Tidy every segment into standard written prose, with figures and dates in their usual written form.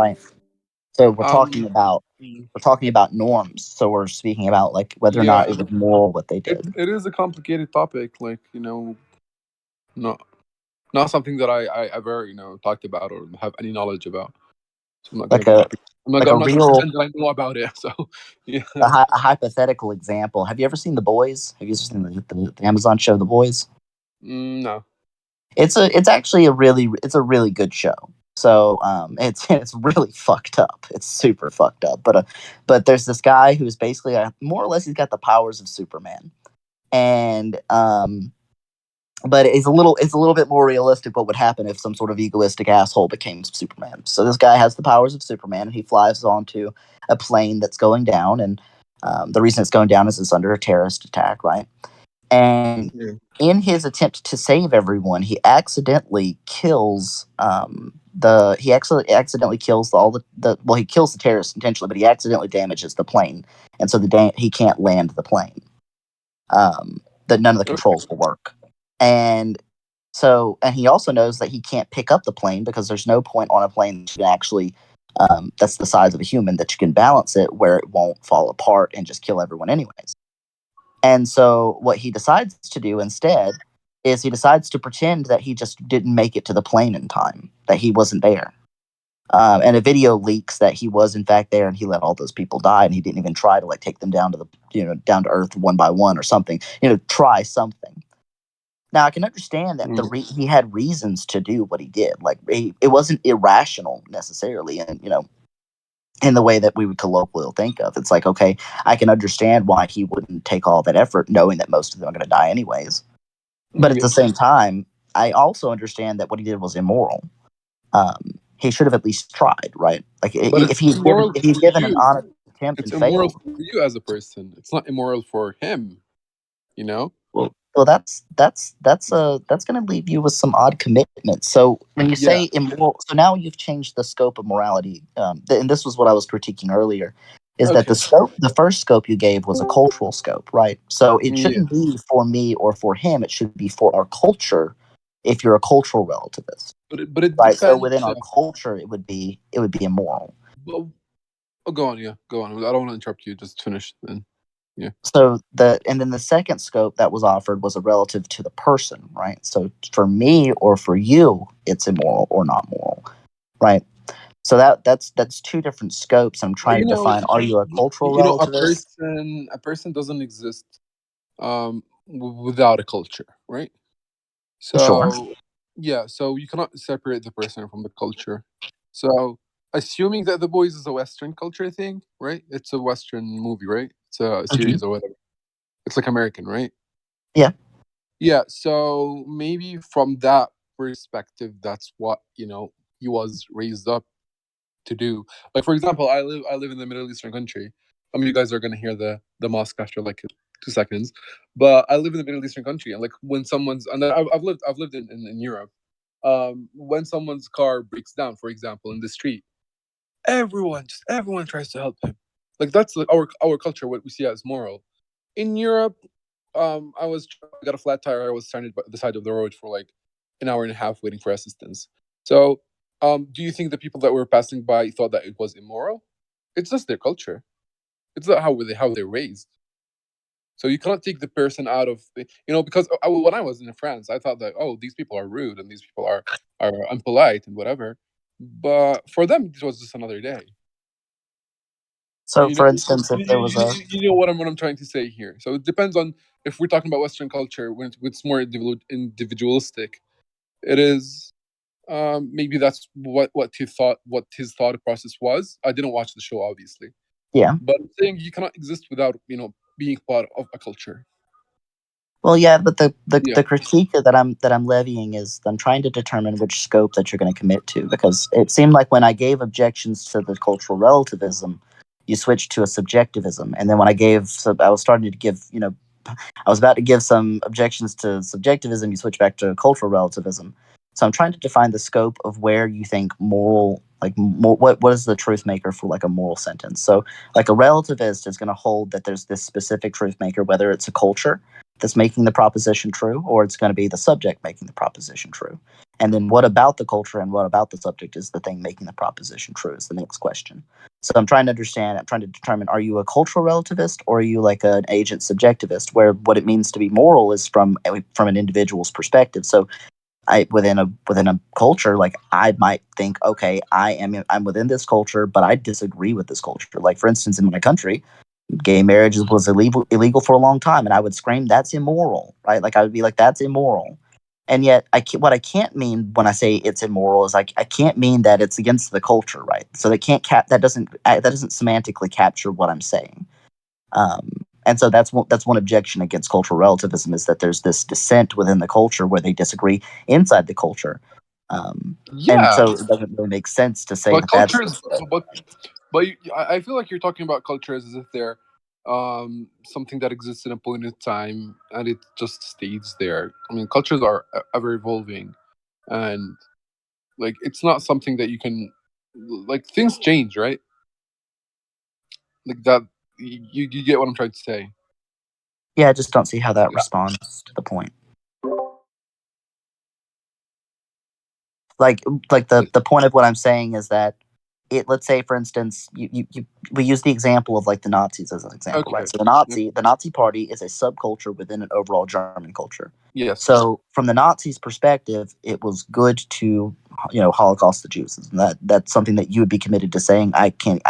right? So we're talking Um, about mm, we're talking about norms. So we're speaking about like whether or not yeah, it was moral what they it did. it is a complicated topic. Like, not not something that I ever talked about or have any knowledge about. So I'm not gonna Like a like I'm a not gonna real pretend that I know about it. So yeah. a hypothetical example. Have you ever seen The Boys? Have you ever seen the Amazon show The Boys? No. It's actually a really good show. So it's really fucked up. It's super fucked up. But there's this guy who's basically more or less he's got the powers of Superman, and but it's a little bit more realistic what would happen if some sort of egoistic asshole became Superman. So this guy has the powers of Superman, and he flies onto a plane that's going down, and the reason it's going down is it's under a terrorist attack, right? And Yeah. in his attempt to save everyone, he accidentally kills accidentally kills all the well, he kills the terrorists intentionally, but he accidentally damages the plane, and so he can't land the plane. That none of the Okay. controls will work, and and he also knows that he can't pick up the plane because there's no point on a plane that you can actually that's the size of a human that you can balance it where it won't fall apart and just kill everyone anyways. And so what he decides to do instead is he decides to pretend that he just didn't make it to the plane in time, that he wasn't there. And a video leaks that he was in fact there, and he let all those people die, and he didn't even try to like take them down to the down to earth one by one or something. Try something. Now I can understand that Mm. he had reasons to do what he did. Like it wasn't irrational necessarily, and in the way that we would colloquially think of. It's like, okay, I can understand why he wouldn't take all that effort, knowing that most of them are going to die anyways. But at Yeah. the same time, I also understand that what he did was immoral. He should have at least tried, right? Like But it's immoral if he's for given an you. honest attempt It's and immoral failed, for you as a person. It's not immoral for him. You know. well, that's going to leave you with some odd commitments. So when you Yeah. say immoral, so now you've changed the scope of morality, and this was what I was critiquing earlier. Is that Okay. the first scope you gave was a cultural scope, right? So it Yeah. shouldn't be for me or for him. It should be for our culture. If you're a cultural relativist, But it right? So depends. within our culture, it would be immoral. But, oh, go on. Yeah. Go on. I don't want to interrupt you. Just finish then. Yeah. So and then the second scope that was offered was a relative to the person, right? So for me or for you, it's immoral or not moral, right? So that's two different scopes. I'm But trying to define: are you a cultural relativist? a person doesn't exist without a culture, right? Sure. So yeah, so you cannot separate the person from the culture. So assuming that The Boys is a Western culture thing, right? It's a Western movie, right? It's a Hmm. series or whatever. It's like American, right? Yeah. Yeah. So maybe from that perspective, that's what he was raised up to do. Like for example, I live in the Middle Eastern country. I mean, you guys are gonna hear the mosque after like 2 seconds, but I live in the Middle Eastern country, and like when someone's and I've lived in Europe. When someone's car breaks down, for example, in the street, everyone tries to help him. Like that's like our culture, what we see as moral. In Europe, I got a flat tire. I was stranded by the side of the road for like an hour and a half waiting for assistance. So, do you think the people that were passing by thought that it was immoral? It's just their culture. It's not how they're raised. So you cannot take the person out of because when I was in France, I thought that these people are rude and these people are unpolite and whatever. But for them, it was just another day. So, You know, for you, instance, if there was a you know what I'm trying to say here. So it depends on if we're talking about Western culture when it's more individualistic. It is maybe that's what his thought process was. I didn't watch the show obviously, yeah, but I'm saying you cannot exist without being part of a culture. well, yeah, but Yeah. the critique that I'm levying is I'm trying to determine which scope that you're going to commit to, because it seemed like when I gave objections to the cultural relativism, you switched to a subjectivism, and then when I was starting to give I was about to give some objections to subjectivism, you switch back to cultural relativism. So I'm trying to define the scope of where you think moral, what is the truth maker for like a moral sentence. So like a relativist is going to hold that there's this specific truth maker, whether it's a culture, that's making the proposition true, or it's going to be the subject making the proposition true. And then what about the culture and what about the subject is the thing making the proposition true is the next question. So I'm trying to understand, I'm trying to determine, are you a cultural relativist or are you like an agent subjectivist, where what it means to be moral is from an individual's perspective. So I within a culture, like I might think, okay, I'm within this culture, but I disagree with this culture. Like for instance, in my country, gay marriage was illegal for a long time, and I would scream, "That's immoral!" Right? Like I would be like, "That's immoral." And yet, what I can't mean when I say it's immoral is I can't mean that it's against the culture, right? So that doesn't semantically capture what I'm saying. And so that's one objection against cultural relativism is that there's this dissent within the culture where they disagree inside the culture. And Yeah, so it doesn't really make sense to say but that that's cultures, I feel like you're talking about cultures as if they're something that exists in a point in time and it just stays there. I mean, cultures are ever evolving, and like it's not something that you can, like, things change, right? Like that. You get what I'm trying to say. yeah, I just don't see how that responds to the point. Like like the point of what I'm saying is that let's say for instance we use the example of like the Nazis as an example, right? Okay. So Yep. the Nazi party is a subculture within an overall German culture. Yes. So from the Nazis' perspective, it was good to Holocaust the Jews. And that's something that you would be committed to saying. I can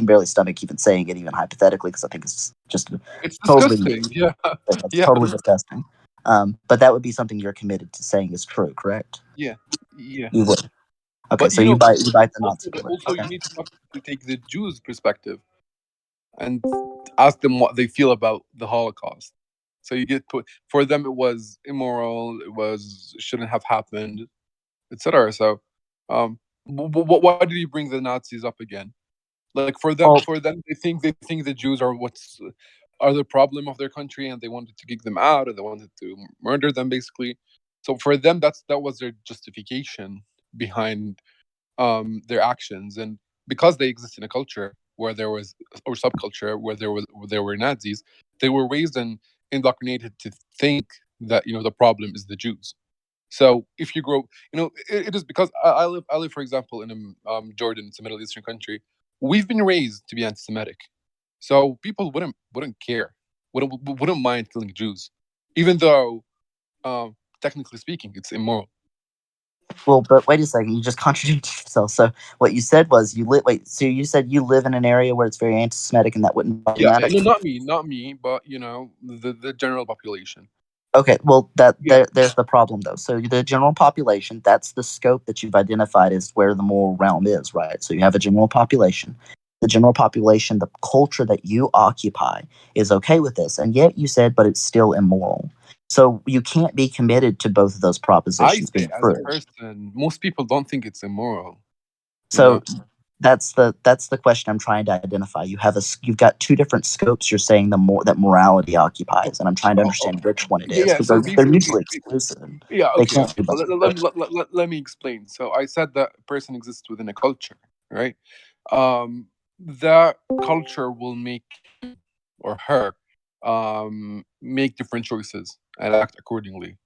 barely stomach even saying it even hypothetically because I think it's just It's totally disgusting. Yeah. it's Yeah. totally disgusting. But that would be something you're committed to saying is true, correct? Yeah. Yeah. You would. Okay, But so you bite the Nazi bullet. also Okay. you need to take the Jews' perspective and ask them what they feel about the Holocaust. So you get put for them it was immoral, it shouldn't have happened, etc. So, why did you bring the Nazis up again? Like Well, they think the Jews are the problem of their country, and they wanted to kick them out, and they wanted to murder them, basically. So for them, that was their justification behind their actions, and because they exist in a culture where there was or subculture where there were Nazis, they were raised and indoctrinated to think that the problem is the Jews. So if you grow, it is because I live, for example, in Jordan. It's a Middle Eastern country. We've been raised to be anti-Semitic, so people wouldn't care, wouldn't mind killing Jews, even though technically speaking, it's immoral. well, but wait a second. You just contradicted yourself. So what you said was you live. Wait. So you said you live in an area where it's very anti-Semitic, and that wouldn't be Yeah, problematic. no, not me, but the general population. Okay. Well, Yeah, there's the problem though. So the general population, that's the scope that you've identified as where the moral realm is, right? So you have a general population. The general population, the culture that you occupy, is okay with this, and yet you said, but it's still immoral. So you can't be committed to both of those I propositions say being as a true. person, most people don't think it's immoral. You know, So that's the question I'm trying to identify. You've got two different scopes. You're saying the more that morality oh, occupies, and I'm trying to oh, understand which one it yeah, is yeah. because So they're basically, mutually exclusive. yeah, They okay, can't okay. be But both. let me explain. So I said that a person exists within a culture, right? That culture will make him or her make different choices and act accordingly.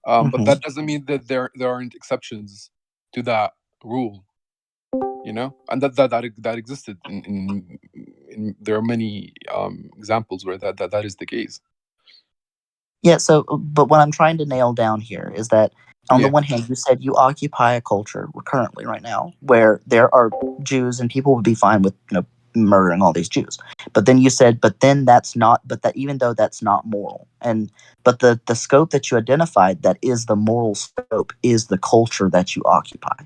But Hmm. that doesn't mean that there aren't exceptions to that rule, and that existed in there are many examples where that is the case. Yeah. So, but what I'm trying to nail down here is that on the Yeah, one hand, you said you occupy a culture currently right now where there are Jews and people would be fine with murdering all these Jews. But then you said, but then that's not. But that even though that's not moral, and but the scope that you identified that is the moral scope is the culture that you occupy.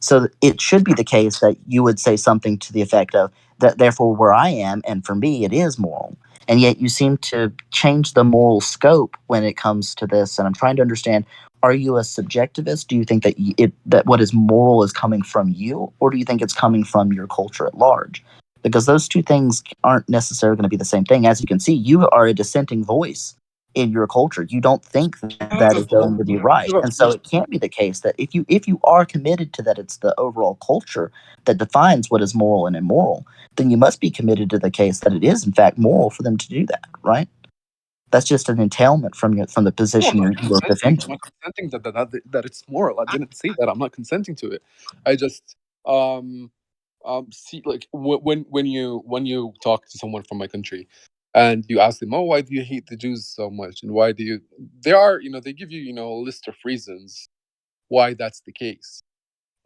So it should be the case that you would say something to the effect of that, therefore, where I am, and for me, it is moral. And yet you seem to change the moral scope when it comes to this. And I'm trying to understand, are you a subjectivist? Do you think that that what is moral is coming from you, or do you think it's coming from your culture at large? Because those two things aren't necessarily going to be the same thing. As you can see, you are a dissenting voice in your culture. You don't think that is going to be right. And so it can't be the case that if you are committed to that it's the overall culture that defines what is moral and immoral, then you must be committed to the case that it is in fact moral for them to do that, right? That's just an entailment from the No, I'm position not you're consenting. I'm defending. not consenting that it's moral. I didn't say that. I'm not consenting to it. I just um see, like, when you talk to someone from my country, and you ask them, oh, why do you hate the Jews so much, and why do you? They give you, a list of reasons why that's the case.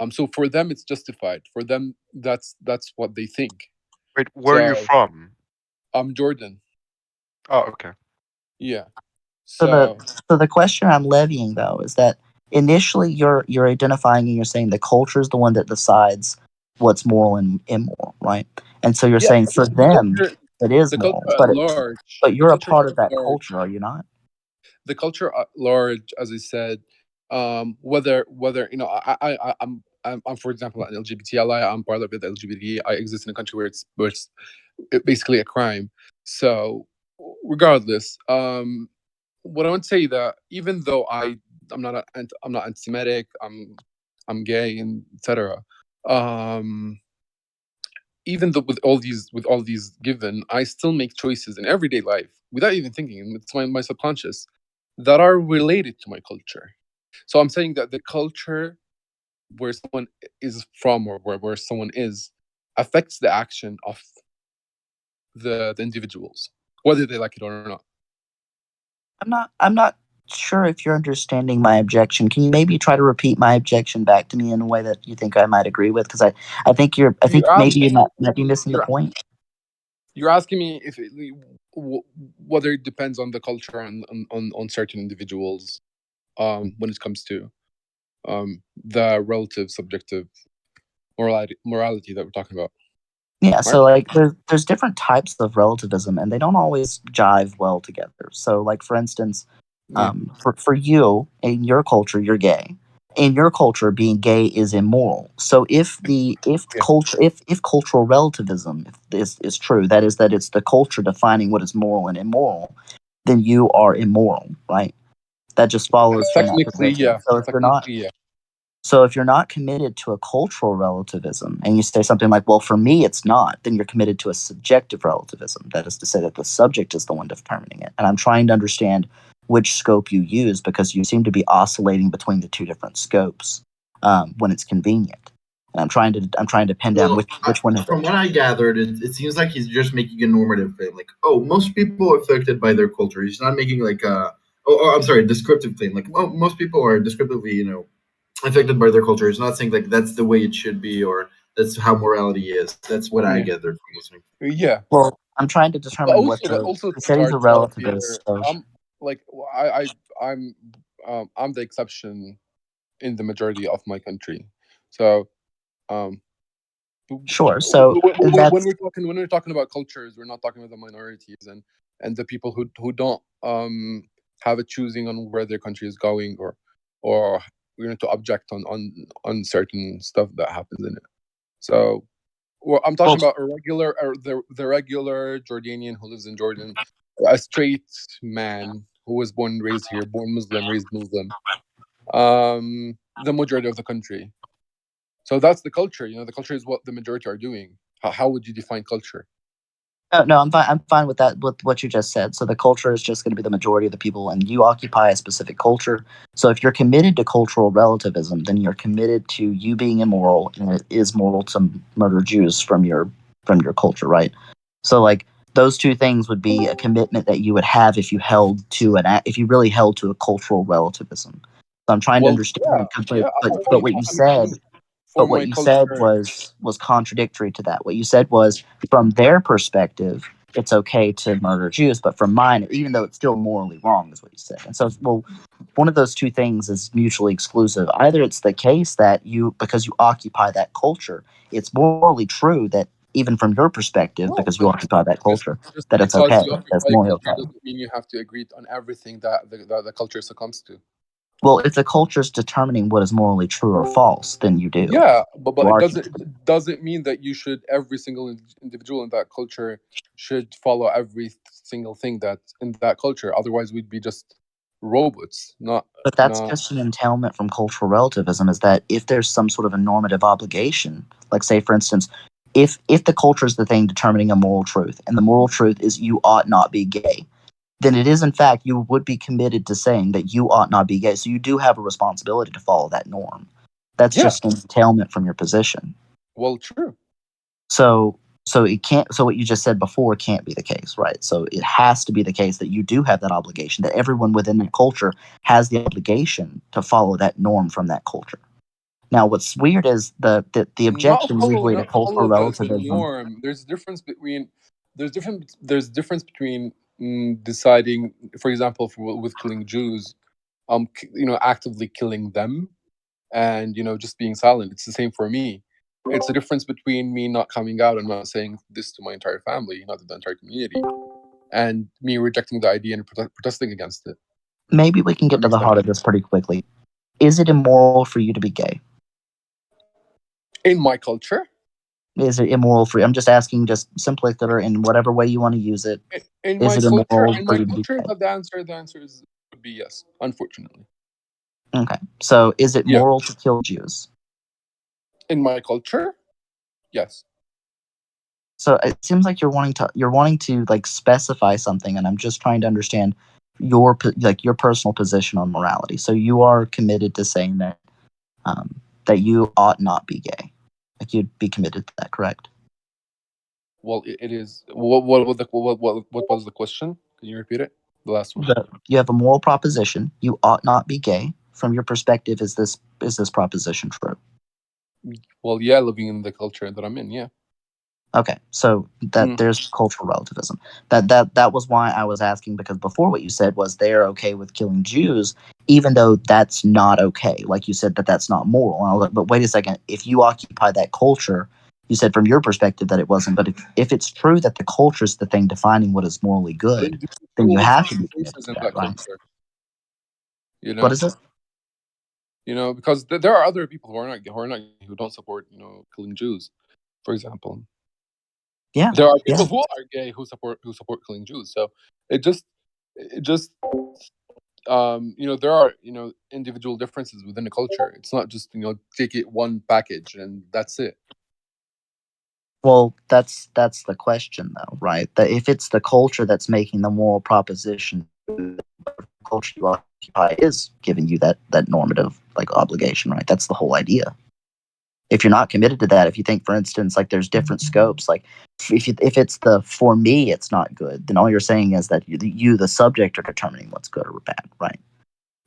So for them, it's justified. For them, that's what they think. Wait, where are you So from? I'm Jordan. Oh, okay. Yeah. So the So so the question I'm levying though is that initially you're identifying and you're saying the culture is the one that decides what's moral and immoral, right? And so you're yeah, saying for the them culture, it is the culture moral, at large, but you're a part of that culture, are you not? the culture at large, as I said, whether I'm for example an LGBT ally, I'm part of it. LGBT, I exist in a country where it's basically a crime. So regardless, what I would say that even though I'm not anti-Semitic, I'm gay and etc. Um, Even though with all these given, I still make choices in everyday life without even thinking. It's my subconscious that are related to my culture. So I'm saying that the culture where someone is from, or where someone is, affects the action of the individuals, whether they like it or not. I'm not sure if you're understanding my objection. Can you maybe try to repeat my objection back to me in a way that you think I might agree with? Because I think You're maybe you asking might be missing the you're point. you're asking me if whether it depends on the culture and on certain individuals, when it comes to the relative subjective morality that we're talking about, Yeah, right? so like there's different types of relativism, and they don't always jive well together. So, like for instance, Yeah, for you in your culture, you're gay. In your culture, being gay is immoral. So if yeah. culture if cultural relativism is true, that is that it's the culture defining what is moral and immoral, then you are immoral, right? That just follows from that Technically, position. yeah. Technically, yeah. So if you're not committed to a cultural relativism and you say something like, well, for me it's not, then you're committed to a subjective relativism. That is to say that the subject is the one determining it. And I'm trying to understand which scope you use because you seem to be oscillating between the two different scopes when it's convenient. And I'm trying to pin down Well, which one is from it. what I gathered, it seems like he's just making a normative claim, like, oh, most people are affected by their culture. He's not making like a, I'm sorry, a descriptive claim, like, oh, most people are descriptively, affected by their culture. He's not saying like that's the way it should be or that's how morality is. That's what I Yeah, gathered from listening. yeah. Well, I'm trying to But determine what also, but the also, he said he's a Tart relativist. Vader. So I'm like I'm I'm the exception in the majority of my country. So um, sure. So when that's we're talking about cultures, we're not talking about the minorities and the people who don't have a choosing on where their country is going, or to object on certain stuff that happens in it. So, well, I'm well, talking about a regular, or the regular Jordanian who lives in Jordan, a straight man who was born and raised here, born Muslim, raised Muslim. The majority of the country. So that's the culture. The culture is what the majority are doing. How would you define culture? no, I'm fine. I'm fine with that. With what you just said. So the culture is just going to be the majority of the people, and you occupy a specific culture. So if you're committed to cultural relativism, then you're committed to you being immoral, and it is moral to murder Jews from your culture, right? So like those two things would be a commitment that you would have if you held to if you really held to a cultural relativism. So I'm trying to Well, understand, yeah, yeah. but what you said For what my you said culture, was contradictory to that. What you said was from their perspective, it's okay to murder Jews, but from mine, even though it's still morally wrong, is what you said. And so, well, one of those two things is mutually exclusive. Either it's the case that you, because you occupy that culture, it's morally true that even from your perspective, no, because you but occupy that just culture, just that it's because okay. you That's occupy a morally culture okay. doesn't mean you have to agree on everything that the culture succumbs to. Well, if the culture is determining what is morally true or false, then you do. Yeah, but You it are. doesn't mean that every single individual in that culture should follow every single thing that's in that culture. Otherwise, we'd be just robots, not But that's not. just an entailment from cultural relativism, is that if there's some sort of a normative obligation, like say for instance, if the culture is the thing determining a moral truth, and the moral truth is you ought not be gay, then it is in fact you would be committed to saying that you ought not be gay. So you do have a responsibility to follow that norm. That's Yeah. just an entailment from your position. Well, true. So it can't. So what you just said before can't be the case, right? So it has to be the case that you do have that obligation. That everyone within that culture has the obligation to follow that norm from that culture. Now, what's weird is the objection usually to Not cultural follow the relativism. norm. There's difference between deciding, for example, with killing Jews, actively killing them, and just being silent. It's the same for me. It's a difference between me not coming out and not saying this to my entire family, not to the entire community, and me rejecting the idea and protesting against it. Maybe we can get to the heart of this pretty quickly. Is it immoral for you to be gay? In my culture? Is it immoral for you? I'm just asking, just simpliciter in whatever way you want to use it. In Is my it culture, immoral for you to be gay? the answer would be yes, unfortunately. Okay. So is it Yeah. moral to kill Jews? In my culture, yes. So it seems like you're wanting to like specify something, and I'm just trying to understand your your personal position on morality. So you are committed to saying that you ought not be gay. Like you'd be committed to that, correct? Well, it is. What was the question? Can you repeat it? The last one. You have a moral proposition. You ought not be gay. From your perspective, is this proposition true? Well, yeah, living in the culture that I'm in, yeah. Okay, so that there's cultural relativism. That was why I was asking, because before what you said was they're okay with killing Jews, even though that's not okay. Like you said that's not moral. And I was like, but wait a second, if you occupy that culture, you said from your perspective that it wasn't. But if it's true that the culture is the thing defining what is morally good, then you have to be committed to that, right? Culture, What is it? Because there are other people who don't support killing Jews, for example. Yeah, there are people who are gay who support killing Jews. So it just there are individual differences within a culture. It's not just take it one package and that's it. Well, that's the question, though, right? That if it's the culture that's making the moral proposition, the culture you occupy is giving you that normative like obligation, right? That's the whole idea. If you're not committed to that, if you think, for instance, like there's different scopes, like if it's the for me it's not good, then all you're saying is that you the subject are determining what's good or bad, right?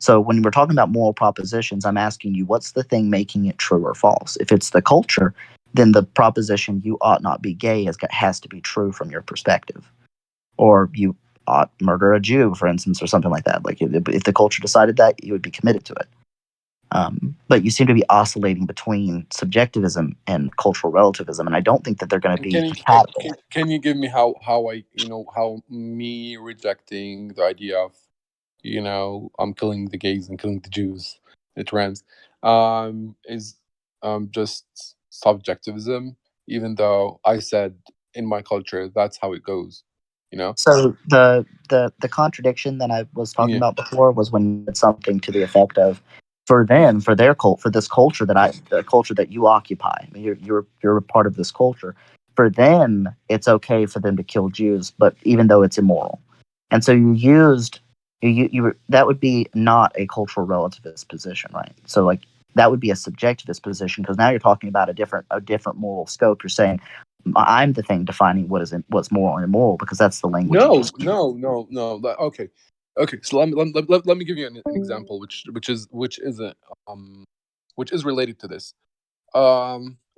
So when we're talking about moral propositions, I'm asking you, what's the thing making it true or false? If it's the culture, then the proposition you ought not be gay has to be true from your perspective. Or you ought murder a Jew, for instance, or something like that. Like if the culture decided that, you would be committed to it. But you seem to be oscillating between subjectivism and cultural relativism, and I don't think that they're going to be compatible. Can you give me how I how me rejecting the idea of I'm killing the gays and killing the Jews, the trans, is just subjectivism, even though I said in my culture that's how it goes, So the contradiction that I was talking about before was when you said something to the effect of, for them, for their for this culture the culture that you occupy, I mean, you're a part of this culture. For them, it's okay for them to kill Jews, but even though it's immoral, and so you used you that would be not a cultural relativist position, right? So like that would be a subjectivist position, because now you're talking about a different moral scope. You're saying I'm the thing defining what's moral and immoral, because that's the language. No. Okay. So let me give you an example, which is related to this.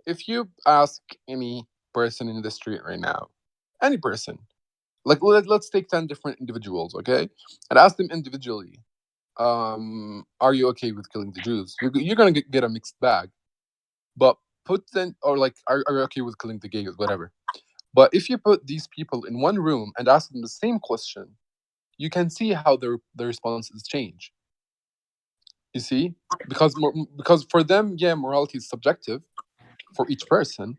If you ask any person in the street right now, any person, like let's take 10 different individuals, okay, and ask them individually, are you okay with killing the Jews? You're gonna get a mixed bag. But put them, or like, are you okay with killing the gays, whatever. But if you put these people in one room and ask them the same question, you can see how their responses change. You see, because for them, yeah, morality is subjective for each person,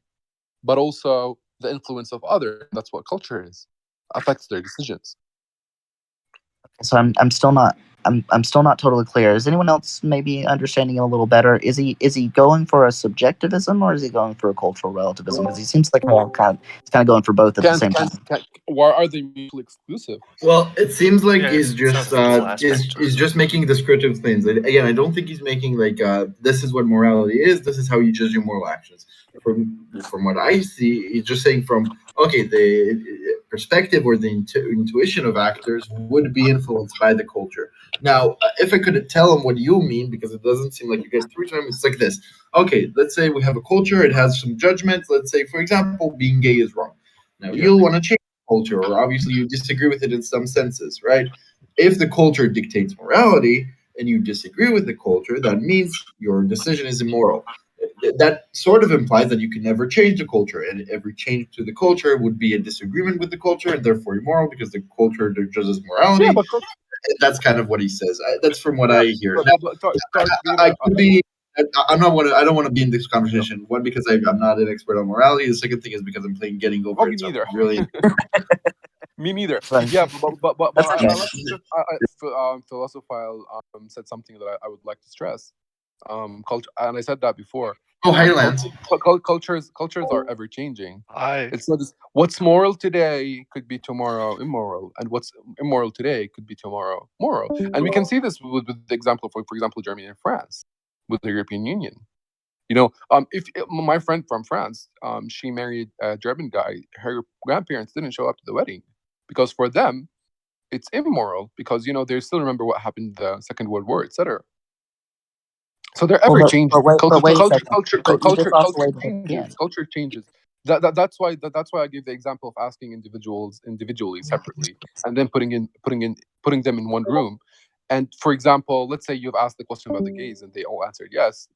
but also the influence of others. That's what culture is, affects their decisions. So I'm still not I'm still not totally clear. Is anyone else maybe understanding it a little better? Is he going for a subjectivism or is he going for a cultural relativism? Because he seems like he's kind of going for both at the same time. Why are they mutually exclusive? Well, it seems like Yeah, he's it just sounds like dual aspect. he's just making descriptive claims. Again, I don't think he's making like this is what morality is. This is how you judge your moral actions. From what I see, he's just saying from okay, the perspective or the intuition of actors would be influenced by the culture. Now, if I could tell him what you mean, because it doesn't seem like you get through to him, it's like this. Okay, let's say we have a culture. It has some judgments. Let's say, for example, being gay is wrong. Now, Yeah. you'll want to change culture, or obviously you disagree with it in some senses, right? If the culture dictates morality and you disagree with the culture, that means your decision is immoral. That sort of implies that you can never change the culture, and every change to the culture would be a disagreement with the culture and therefore immoral because the culture judges morality. Yeah, but That's kind of what he says. That's from what yeah, I hear. Now, but Tart I Vader, could be. I'm not want to. I don't want to be in this conversation. One, because I'm not an expert on morality. The second thing is because I'm playing Getting Over me It. So neither. I'm really. Me neither. Right. Yeah, but That's I okay. like to just Philosophile said something that I would like to stress. Culture, and I said that before. Oh, Highlands. Cultures are ever changing. I It's not just what's moral today could be tomorrow immoral, and what's immoral today could be tomorrow moral. And we can see this with the example for example, Germany and France with the European Union. If my friend from France, she married a German guy, her grandparents didn't show up to the wedding because for them it's immoral because they still remember what happened in the Second World War, etc. So they're ever changing. But wait a second. But you just Culture oscillated changes. again. Culture changes. That's why I give the example of asking individuals individually, separately, and then putting them in one room. And for example, let's say you've asked the question about the gays and they all answered yes.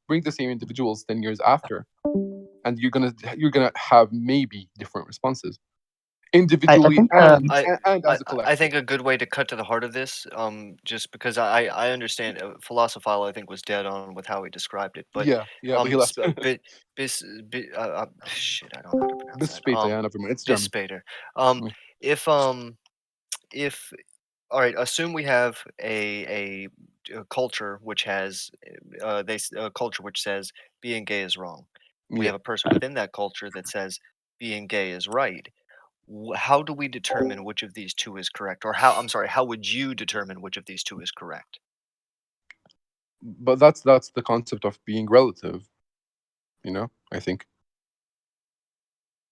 Bring the same individuals 10 years after, and you're gonna have maybe different responses individually think, and as a I collective. think a good way to cut to the heart of this, just because I understand, Philosophical, I think, was dead on with how he described it, but Yeah, but he left. bis, shit, I don't know how to pronounce Bis that. später, yeah, never mind. It's Bis German. später. Yeah. If if all right, assume we have a culture which has a culture which says being gay is wrong. We Yeah. have a person within that culture that says being gay is right. How do we determine which of these two is correct, or how would you determine which of these two is correct? But that's the concept of being relative. I think.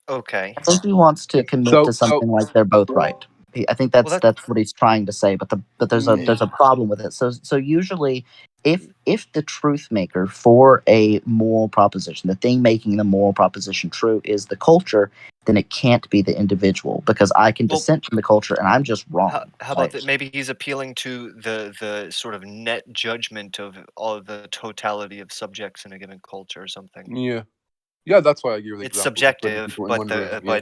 Okay. I think he wants to commit to something like they're both right. I think Well, that's what he's trying to say. But there's Yeah. a problem with it. So usually, if the truth maker for a moral proposition, the thing making the moral proposition true, is the culture, then it can't be the individual because I can dissent from the culture and I'm just wrong. How about that? Maybe he's appealing to the sort of net judgment of all the totality of subjects in a given culture or something. Yeah, that's why I give the It's example of putting subjective, people in but one room. Yeah.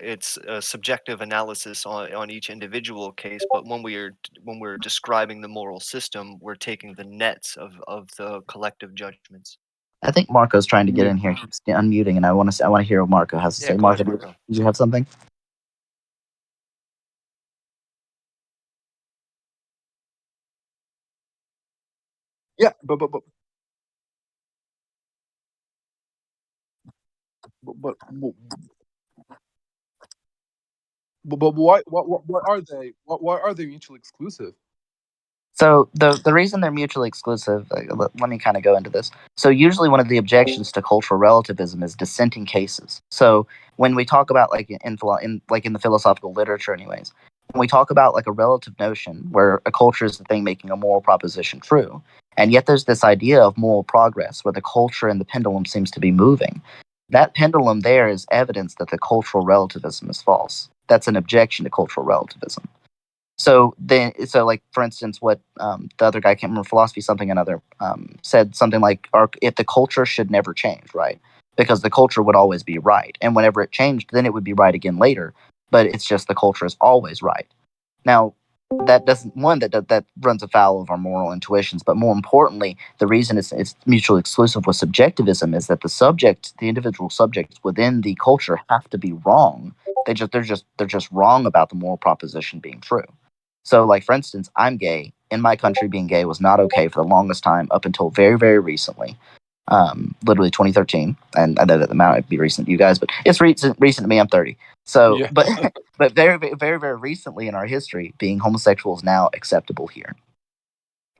it's a subjective analysis on each individual case. But when we're describing the moral system, we're taking the nets of the collective judgments. I think Marco's trying to get in here. He keeps unmuting, and I want to hear what Marco has to Yeah, say. go ahead, Marco, Marco. did you have something? Yeah, but why are they mutually exclusive? So the reason they're mutually exclusive, let me kind of go into this. So usually one of the objections to cultural relativism is dissenting cases. So when we talk about like in the philosophical literature, anyways, when we talk about like a relative notion where a culture is the thing making a moral proposition true, and yet there's this idea of moral progress where the culture and the pendulum seems to be moving. That pendulum there is evidence that the cultural relativism is false. That's an objection to cultural relativism. So like for instance, what the other guy, can't remember, philosophy something another, said something like, if the culture should never change, right? Because the culture would always be right, and whenever it changed, then it would be right again later. But it's just the culture is always right. Now, that doesn't one that runs afoul of our moral intuitions. But more importantly, the reason it's mutually exclusive with subjectivism is that the individual subjects within the culture have to be wrong. They're just wrong about the moral proposition being true. So, like for instance, I'm gay. In my country, being gay was not okay for the longest time up until very, very recently. Literally 2013, and I know that the might be recent to you guys, but it's recent to me. I'm 30. So, Yeah. but very, very, very, very recently in our history, being homosexual is now acceptable here.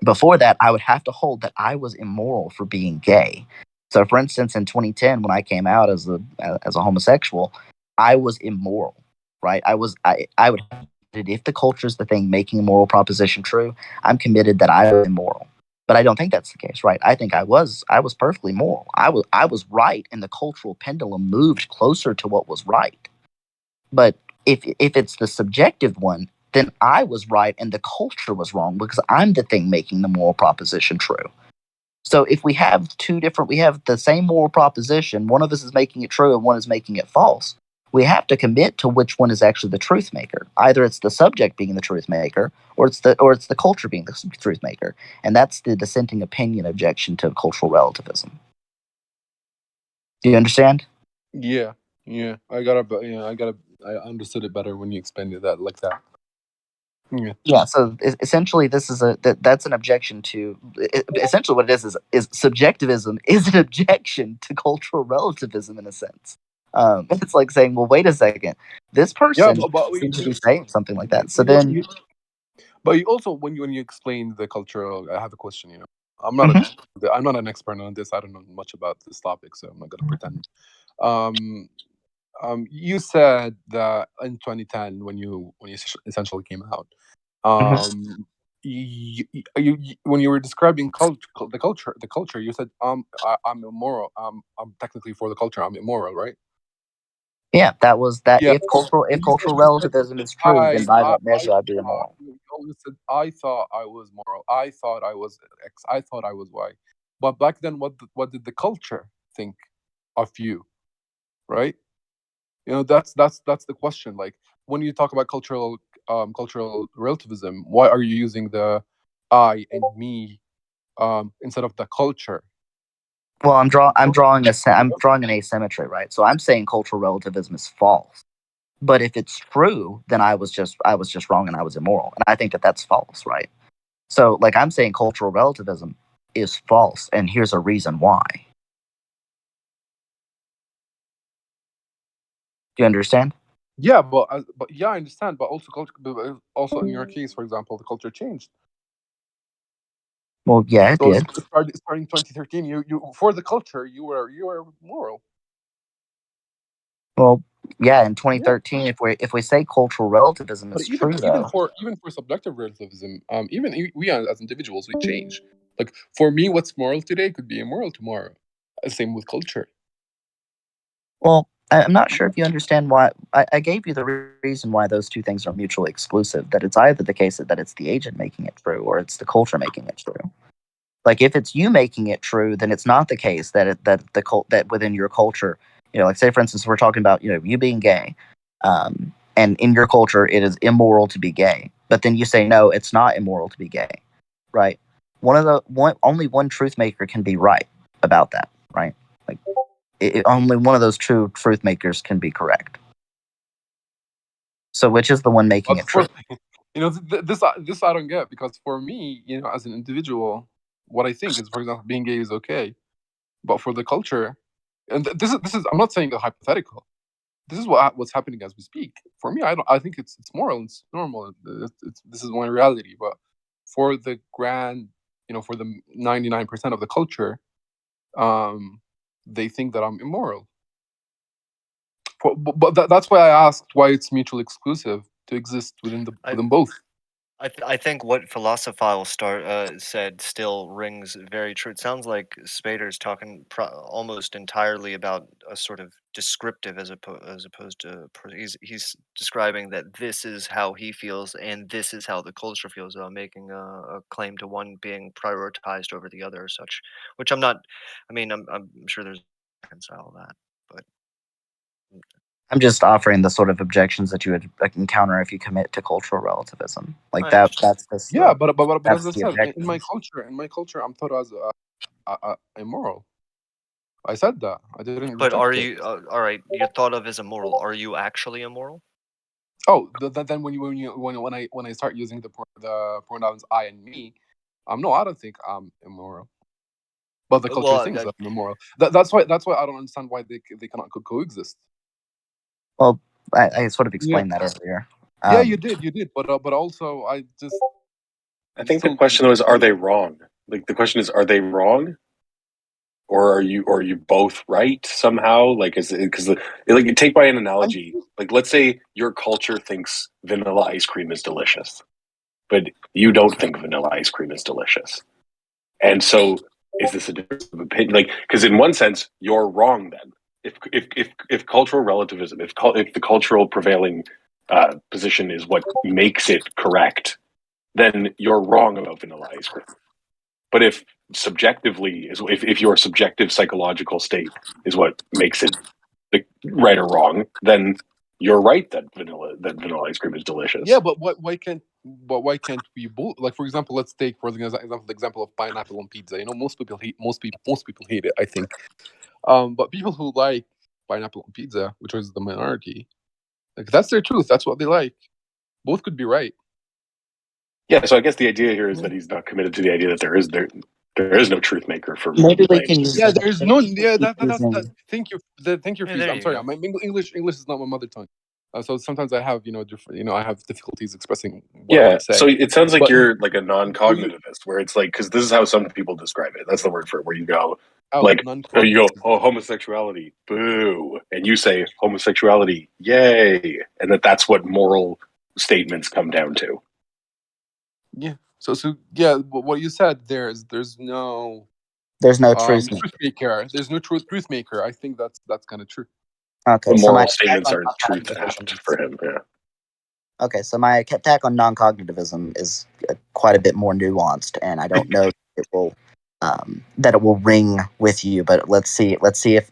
Before that, I would have to hold that I was immoral for being gay. So, for instance, in 2010, when I came out as a homosexual, I was immoral, right? I would have it if the culture is the thing making a moral proposition true. I'm committed that I was immoral, but I don't think that's the case, right? I think I was perfectly moral. I was right, and the cultural pendulum moved closer to what was right. But if it's the subjective one, then I was right and the culture was wrong because I'm the thing making the moral proposition true. So if we have the same moral proposition, one of us is making it true and one is making it false. We have to commit to which one is actually the truth maker. Either it's the subject being the truth maker, or it's the culture being the truth maker, and that's the dissenting opinion objection to cultural relativism. Do you understand? Yeah. I understood it better when you explained it that like that. Yeah. Yeah, so essentially, that's an objection to essentially what it is subjectivism is an objection to cultural relativism in a sense. It's like saying, well, wait a second, this Yeah, person but seems to you, be saying something like that. So you, then, you, but you also when you explain the cultural, I have a question. I'm not Mhm. I'm not an expert on this. I don't know much about this topic, so I'm not gonna pretend. Um, you said that in 2010 when you essentially came out, Mhm. when you were describing the culture, you said I'm immoral. I'm technically for the culture. I'm immoral, right? Yeah, that was that. Yeah. If cultural You said relativism is true, then by that measure, I'd be thought, immoral. you always said I thought I was moral. I thought I was X. I thought I was Y. But back then, what did the culture think of you, right? That's the question. Like when you talk about cultural relativism, why are you using the I and me instead of the culture? Well, I'm drawing an asymmetry, right? So I'm saying cultural relativism is false. But if it's true, then I was just wrong and I was immoral, and I think that that's false, right? So, like I'm saying, cultural relativism is false, and here's a reason why. Do you understand? Yeah, but yeah, I understand. But also, also in your case, for example, the culture changed. Well, yeah, it So did. starting 2013, you for the culture, you were moral. Well, yeah, in Yeah. 2013, if we say cultural relativism But is true, though, even for subjective relativism, even we as individuals, we change. Like for me, what's moral today could be immoral tomorrow. Same with culture. well, I'm not sure if you understand why. I gave you the reason why those two things are mutually exclusive. That it's either the case that it's the agent making it true, or it's the culture making it true. Like if it's you making it true, then it's not the case that within your culture, like say for instance, we're talking about you being gay, and in your culture it is immoral to be gay, but then you say no, it's not immoral to be gay, right? Only one truth maker can be right about that, right? Like only one of those true truth makers can be correct. So which is the one making But it true? this I don't get, because for me, as an individual, what I think is, for example, being gay is okay, but for the culture, and this is I'm not saying a hypothetical. This is what's happening as we speak. For me, I think it's moral, it's normal. This is one reality. But for the for the 99% of the culture, um, they think that I'm immoral. But that's why I asked why it's mutually exclusive to exist I within both. I think what Philosophiles said still rings very true. It sounds like Spader's talking almost entirely about a sort of descriptive as opposed to he's describing that this is how he feels and this is how the culture feels, making a claim to one being prioritized over the other or such. Which I'm not. I mean, I'm sure there's reconcile that, but I'm just offering the sort of objections that you would encounter if you commit to cultural relativism. Like I that. understand. Yeah, but as That's I the said, in my objections. culture, I'm thought as immoral. I said that. I didn't But are reject it. you all right? You're thought of as immoral. Are you actually immoral? Oh, then when I start using the pronouns I and me, no, I don't think I'm immoral. But the culture Well, thinks that I'm immoral. That's why I don't understand why they cannot coexist. Well, I sort of Yeah, explained that earlier. yeah, you did, but also I just I I'm think the still question was, are they wrong? Like the question is, are they wrong, or are you both right somehow? Like, is because like you take by an analogy, like let's say your culture thinks vanilla ice cream is delicious, but you don't think vanilla ice cream is delicious, and so is this a difference of opinion? Like, because in one sense, you're wrong then. If cultural relativism, if the cultural prevailing position is what makes it correct, then you're wrong about vanilla ice cream. But if subjectively is if your subjective psychological state is what makes it right or wrong, then you're right that vanilla ice cream is delicious. Yeah, but why can't we both? Like, for example, let's take for the example of pineapple on pizza. You know, most people hate it, I think. But people who like pineapple on pizza, which is the minority, like that's their truth. That's what they like. Both could be right. Yeah, so I guess the idea here is that he's not committed to the idea that there is no truth maker for Maybe we claims. can use Yeah, that. there's no. Yeah, that's that. Using- Thank you. Thank you, Yeah, Freeze. there I'm you sorry. go. My English is not my mother tongue, so sometimes I have different. I have difficulties expressing what I want Yeah, to say. so it sounds like But you're like a for you, non-cognitivist, where it's like because this is how some people describe it. That's the word for it, where you go like, non-cognitive. oh, homosexuality, boo, and you say homosexuality, yay, and that's what moral statements come down to. Yeah. So yeah, what you said there's no There's no truth. truth maker. There's no truth maker. I think that's kind of true. Okay, The so my moral attack statements on aren't truth non-cognitivism. apt for him. Yeah. Okay, so my attack on non-cognitivism is quite a bit more nuanced, and I don't know that it will ring with you. But let's see. Let's see if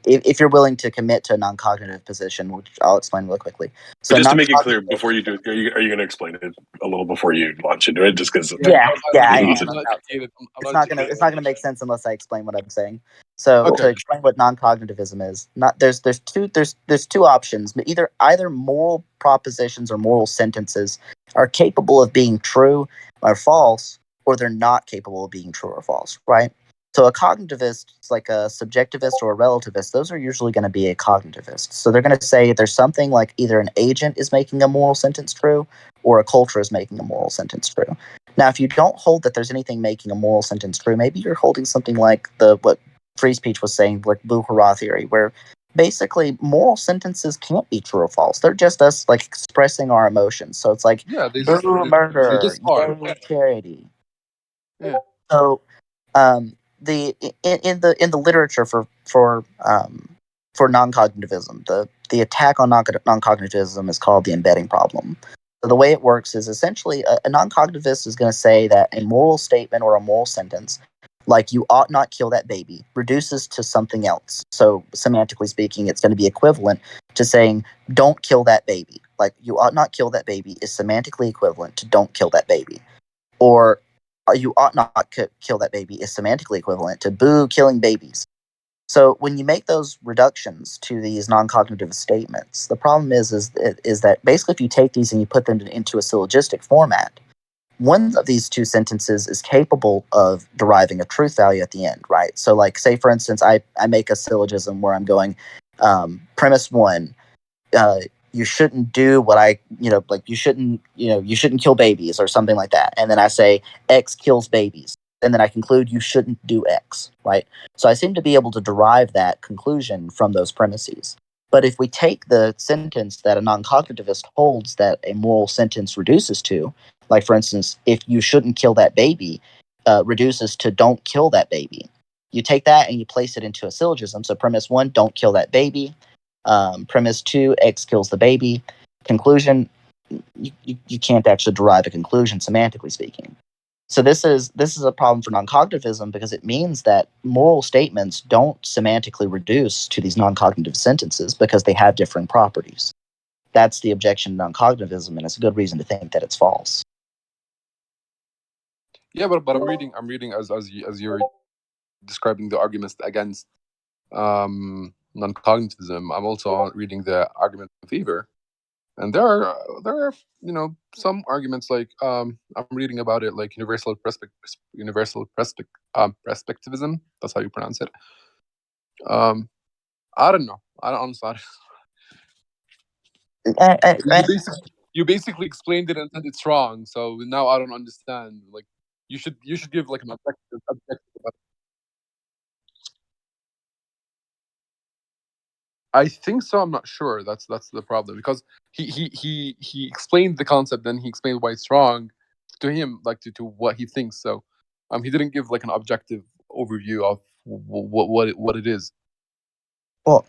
if you're willing to commit to a non-cognitive position, which I'll explain real quickly. But So just to make it clear, non-cognitive. before you do it, are you going to explain it a little before you launch into it? Just because, Yeah, I I'm am. not educated. It's not gonna make sense unless I explain what I'm saying. So Okay. to explain what non-cognitivism is, not there's two options. Either moral propositions or moral sentences are capable of being true or false, or they're not capable of being true or false, right? So a cognitivist is like a subjectivist or a relativist. Those are usually going to be a cognitivist. So they're going to say there's something like either an agent is making a moral sentence true or a culture is making a moral sentence true. Now, if you don't hold that there's anything making a moral sentence true, maybe you're holding something like what free speech was saying, like blue hurrah theory, where basically moral sentences can't be true or false. They're just us like expressing our emotions. So it's like Yeah, boo they murder, just are. yay charity. Yeah. So the in the literature for non-cognitivism, the attack on non-cognitivism is called the embedding problem. So the way it works is essentially a non-cognitivist is going to say that a moral statement or a moral sentence, like you ought not kill that baby, reduces to something else. So semantically speaking, it's going to be equivalent to saying don't kill that baby. Like you ought not kill that baby is semantically equivalent to don't kill that baby. Or you ought not kill that baby is semantically equivalent to boo killing babies. So when you make those reductions to these non-cognitive statements, the problem is that basically if you take these and you put them into a syllogistic format, one of these two sentences is capable of deriving a truth value at the end, right? So like say for instance, I make a syllogism where I'm going, premise one, uh, you shouldn't do what like you shouldn't kill babies or something like that. And then I say X kills babies. And then I conclude you shouldn't do X, right? So I seem to be able to derive that conclusion from those premises. But if we take the sentence that a non-cognitivist holds that a moral sentence reduces to, like for instance, if you shouldn't kill that baby, reduces to don't kill that baby. You take that and you place it into a syllogism. So premise one, don't kill that baby. Premise two, X kills the baby. Conclusion, you can't actually derive a conclusion semantically speaking. So this is a problem for non-cognitivism because it means that moral statements don't semantically reduce to these non-cognitive sentences because they have differing properties. That's the objection to non-cognitivism, and it's a good reason to think that it's false. Yeah, but I'm reading as you're describing the arguments against non-cognitivism. I'm also reading the argument in favor. And there are some arguments like I'm reading about it, like perspectivism. That's how you pronounce it. I don't know. I don't honestly. You basically explained it and said it's wrong. So now I don't understand. Like you should give like an objective. I think so. I'm not sure. That's the problem, because he explained the concept, then he explained why it's wrong to him, like to what he thinks. So he didn't give like an objective overview of what it is. Well,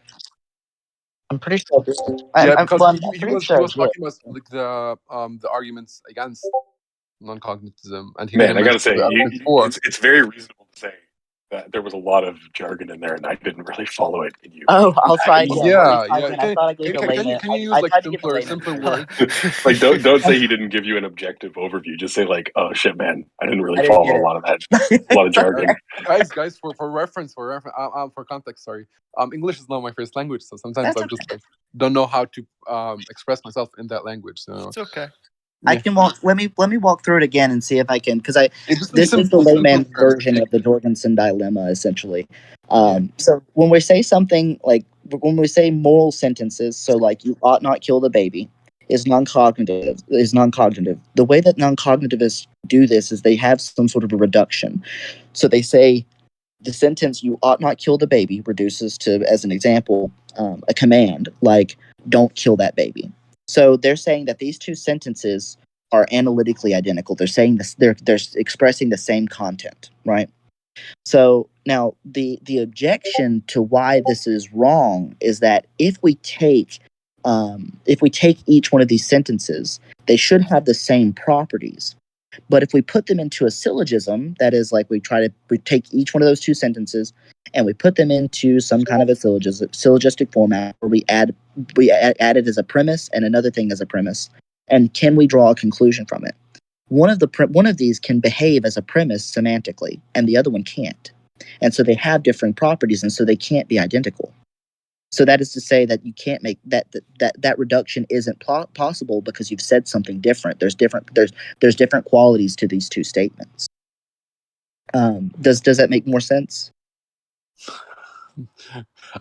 I'm pretty sure. Because I'm he pretty was sure. talking about like the arguments against non-cognitism, and he Man, didn't I gotta mention say, the arguments for. it's very reasonable to say that there was a lot of jargon in there, and I didn't really follow it. And you, Oh, I'll try again. Let me Yeah, try yeah. again. I thought I gave the layman. Can you use I like tried to give the layman. simpler words? like don't say he didn't give you an objective overview. Just say like, oh shit, man, I didn't really I didn't follow get a it. lot of that, a lot of jargon. Guys, for reference, for context, sorry. English is not my first language, so sometimes That's I just like don't know how to express myself in that language. So It's okay. I yeah. can walk. Let me walk through it again and see if I can, because It's this is the simple layman terms. version of the Jorgensen dilemma, essentially. Yeah. So when we say something like, when we say moral sentences, so like you ought not kill the baby, is non-cognitive. The way that non-cognitivists do this is they have some sort of a reduction. So they say the sentence "you ought not kill the baby" reduces to, as an example, a command like "don't kill that baby." So they're saying that these two sentences are analytically identical. They're saying this. They're expressing the same content, right? So now the objection to why this is wrong is that if we take each one of these sentences, they should have the same properties. But if we put them into a syllogism, that is, like we take each one of those two sentences and we put them into some kind of a syllogistic format where we add it as a premise and another thing as a premise, and can we draw a conclusion from it? One of these can behave as a premise semantically, and the other one can't, and so they have different properties, and so they can't be identical. So that is to say that you can't make that reduction isn't possible because you've said something different. There's different qualities to these two statements. Does that make more sense?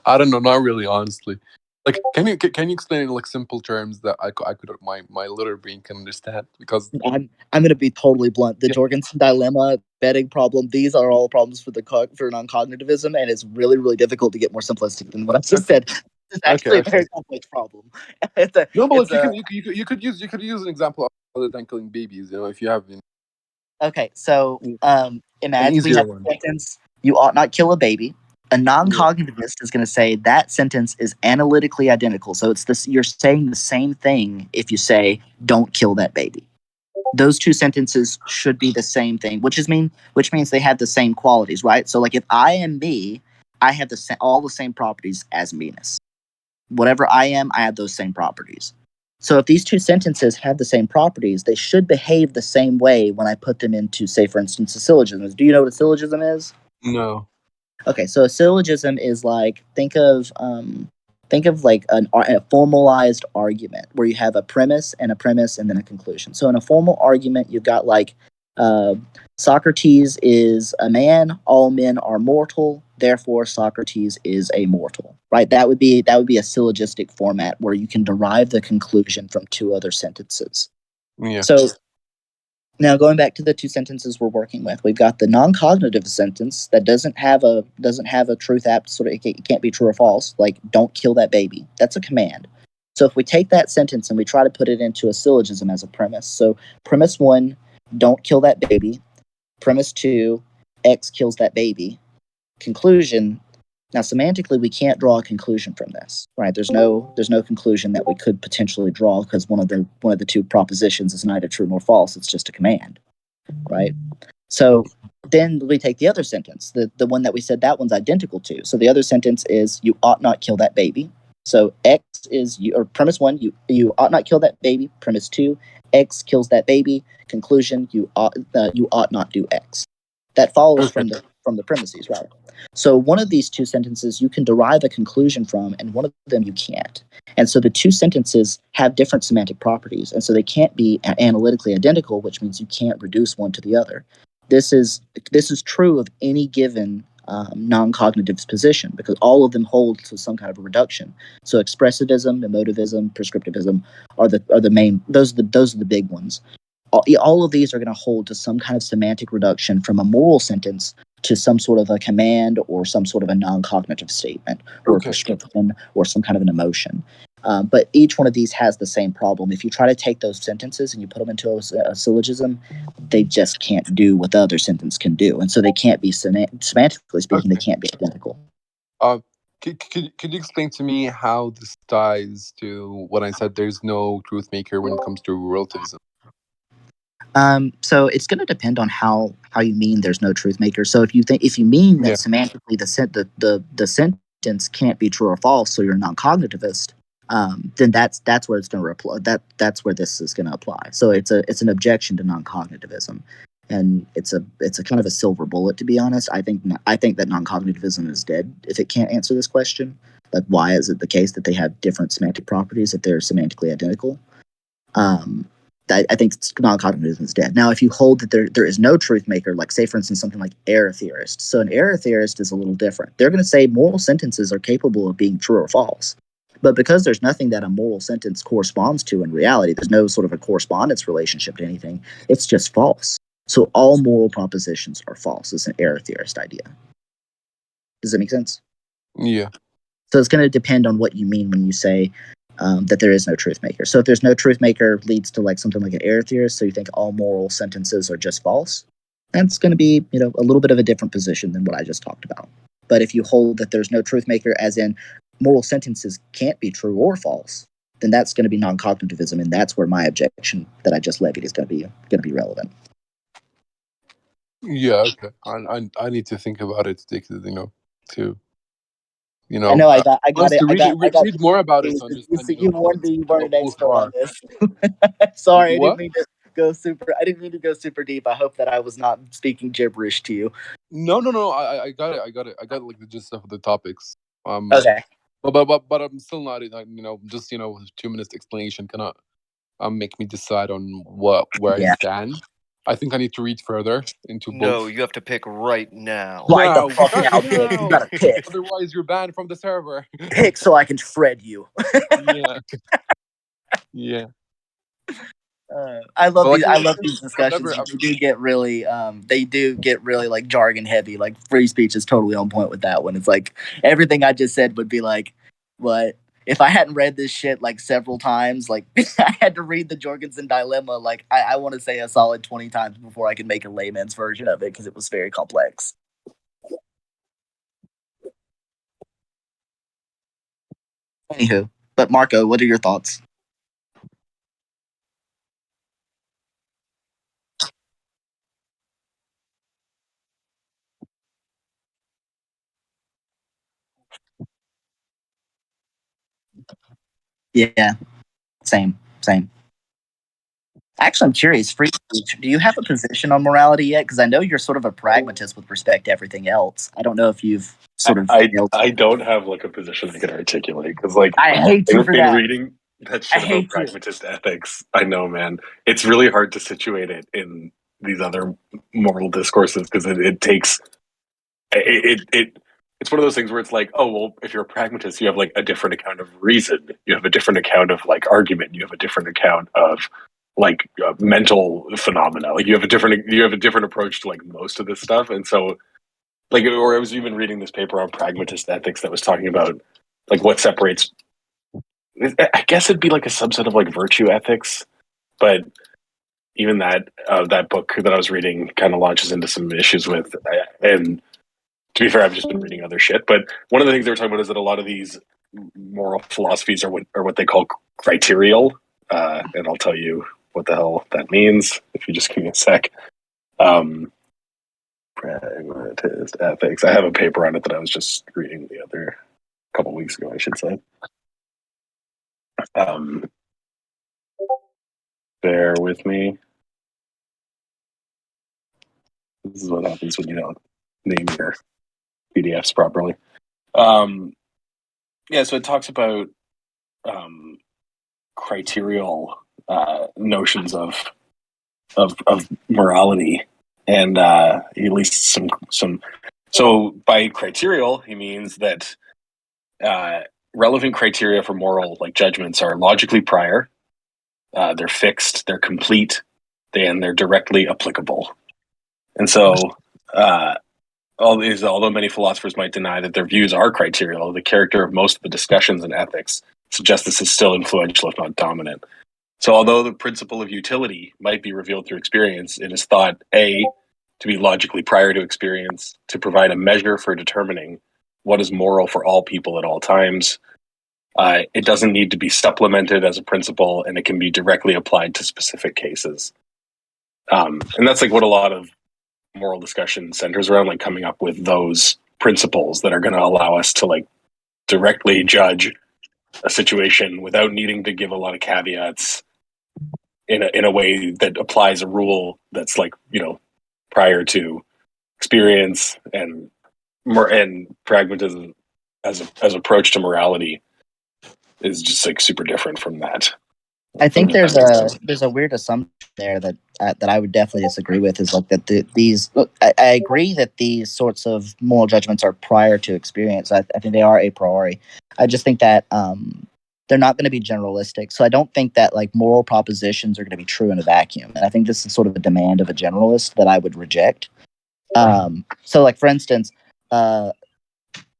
I don't know, not really, honestly. Like, can you explain in like simple terms that I could my little brain can understand? Because I'm going to be totally blunt. The Jorgensen dilemma, betting problem, these are all problems for for non-cognitivism, and it's really, really difficult to get more simplistic than what I just said. It's actually a very complex problem. No, but like you could use an example other than killing babies. If you have. Okay, so imagine we easier have one. a sentence: "You ought not kill a baby." A non-cognitivist is going to say that sentence is analytically identical. So it's this: you're saying the same thing if you say "don't kill that baby." Those two sentences should be the same thing, which means they have the same qualities, right? So like if I am me, I have all the same properties as meanness. Whatever I am, I have those same properties. So if these two sentences have the same properties, they should behave the same way when I put them into, say, for instance, a syllogism. Do you know what a syllogism is? No. Okay, so a syllogism is like, think of like a formalized argument where you have a premise and then a conclusion. So in a formal argument, you've got like uh, Socrates is a man, all men are mortal, therefore Socrates is a mortal. Right? That would be a syllogistic format where you can derive the conclusion from two other sentences. Yeah. So now, going back to the two sentences we're working with, we've got the non-cognitive sentence that doesn't have a truth apt, sort of, it can't be true or false, like "don't kill that baby." That's a command. So if we take that sentence and we try to put it into a syllogism as a premise, so premise 1, "don't kill that baby." Premise 2, X kills that baby. Conclusion. Now, semantically, we can't draw a conclusion from this, right? There's no conclusion that we could potentially draw because one of the two propositions is neither true nor false. It's just a command, right? So then we take the other sentence, the one that we said that one's identical to. So the other sentence is "you ought not kill that baby." So X is or premise 1, you ought not kill that baby. Premise 2, X kills that baby. Conclusion, you ought not do X. That follows from from the premises, right? So one of these two sentences you can derive a conclusion from, and one of them you can't. And so the two sentences have different semantic properties, and so they can't be analytically identical, which means you can't reduce one to the other. This is true of any given non-cognitive position, because all of them hold to some kind of a reduction. So expressivism, emotivism, prescriptivism are the main. Those are the big ones. All of these are going to hold to some kind of semantic reduction from a moral sentence to some sort of a command or some sort of a non-cognitive statement or a prescription or some kind of an emotion. But each one of these has the same problem. If you try to take those sentences and you put them into a syllogism, they just can't do what the other sentence can do. And so they can't be, semantically speaking, they can't be identical. Could you explain to me how this ties to what I said? There's no truth maker when it comes to relativism. So it's going to depend on how you mean there's no truth maker. So if you mean that semantically the sentence can't be true or false, so you're a non-cognitivist, then that's where it's going to apply. That's where this is going to apply. So it's an objection to non-cognitivism, and it's a kind of a silver bullet, to be honest. I think that non-cognitivism is dead if it can't answer this question. Like, why is it the case that they have different semantic properties if they're semantically identical? I think non-cognitivism is dead. Now, if you hold that there is no truth maker, like, say, for instance, something like error theorist. So an error theorist is a little different. They're going to say moral sentences are capable of being true or false. But because there's nothing that a moral sentence corresponds to in reality, there's no sort of a correspondence relationship to anything, it's just false. So all moral propositions are false. It's an error theorist idea. Does that make sense? Yeah. So it's going to depend on what you mean when you say that there is no truth maker. So if there's no truth maker leads to like something like an error theorist, so you think all moral sentences are just false, that's going to be, a little bit of a different position than what I just talked about. But if you hold that there's no truth maker, as in moral sentences can't be true or false, then that's going to be non-cognitivism, and that's where my objection that I just levied is going to be relevant. Yeah. Okay. I need to think about it. I know I got it. Read more about it to understand. You warned me you weren't an both expert are. on this. Sorry, What? I didn't mean to go super deep. I hope that I was not speaking gibberish to you. No. I got it. I got like the gist of the topics. Okay. But I'm still not. Just 2 minutes explanation cannot make me decide on where I stand. I think I need to read further into both. No, you have to pick right now. Right the fuck not now, Pick. You gotta pick. Otherwise, you're banned from the server. Pick so I can shred you. Yeah. Yeah. I love Well, these. I love these discussions. I've They do get really, like jargon heavy. Like free speech is totally on point with that one. It's like everything I just said would be like, what if I hadn't read this shit like several times? Like I had to read the Jorgensen dilemma. Like I want to say a solid 20 times before I could make a layman's version of it because it was very complex. Anywho, but Marco, what are your thoughts? Yeah, same. Actually, I'm curious, free speech, do you have a position on morality yet? Because I know you're sort of a pragmatist with respect to everything else. I don't know if you've sort of. I don't have like a position I can articulate because like I hate you for in that. reading that shit about pragmatist ethics, I know, man, it's really hard to situate it in these other moral discourses because it takes it's one of those things where it's like, oh well, if you're a pragmatist, you have like a different account of reason, you have a different account of like argument, you have a different account of like mental phenomena, like you have a different approach to like most of this stuff, and so like, or I was even reading this paper on pragmatist ethics that was talking about like what separates. I guess it'd be like a subset of like virtue ethics, but even that book that I was reading kind of launches into some issues with. And to be fair, I've just been reading other shit. But one of the things they were talking about is that a lot of these moral philosophies are what they call criterial, and I'll tell you what the hell that means if you just give me a sec. Pragmatist ethics. I have a paper on it that I was just reading the other couple weeks ago, I should say. Bear with me. This is what happens when you don't name your PDFs properly. Yeah, so it talks about criterial notions of morality, and at least some. So by criterial, he means that relevant criteria for moral like judgments are logically prior, they're fixed, they're complete, and they're directly applicable. And so, although many philosophers might deny that their views are criterial, the character of most of the discussions in ethics suggests this is still influential, if not dominant. So, although the principle of utility might be revealed through experience, it is thought A, to be logically prior to experience, to provide a measure for determining what is moral for all people at all times. It doesn't need to be supplemented as a principle, and it can be directly applied to specific cases. And that's like what a lot of moral discussion centers around, like coming up with those principles that are going to allow us to like directly judge a situation without needing to give a lot of caveats in a way that applies a rule that's like, you know, prior to experience and pragmatism as approach to morality is just like super different from that. I think there's a weird assumption there that I would definitely disagree with, is like that these I agree that these sorts of moral judgments are prior to experience. I think they are a priori. I just think that they're not going to be generalistic. So I don't think that like moral propositions are going to be true in a vacuum. And I think this is sort of a demand of a generalist that I would reject. So like for instance,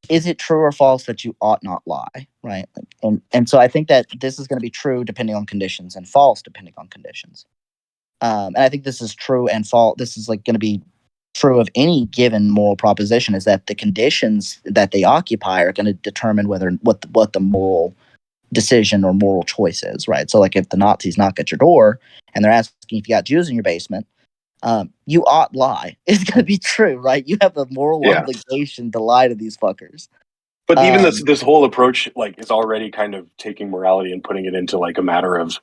is it true or false that you ought not lie, right? And so I think that this is going to be true depending on conditions, and false depending on conditions. And I think this is true and false. This is like going to be true of any given moral proposition, is that the conditions that they occupy are going to determine what the moral decision or moral choice is, right? So like if the Nazis knock at your door and they're asking if you got Jews in your basement, you ought lie. It's going to be true, right? You have the moral obligation to lie to these fuckers. But even this whole approach like is already kind of taking morality and putting it into like a matter of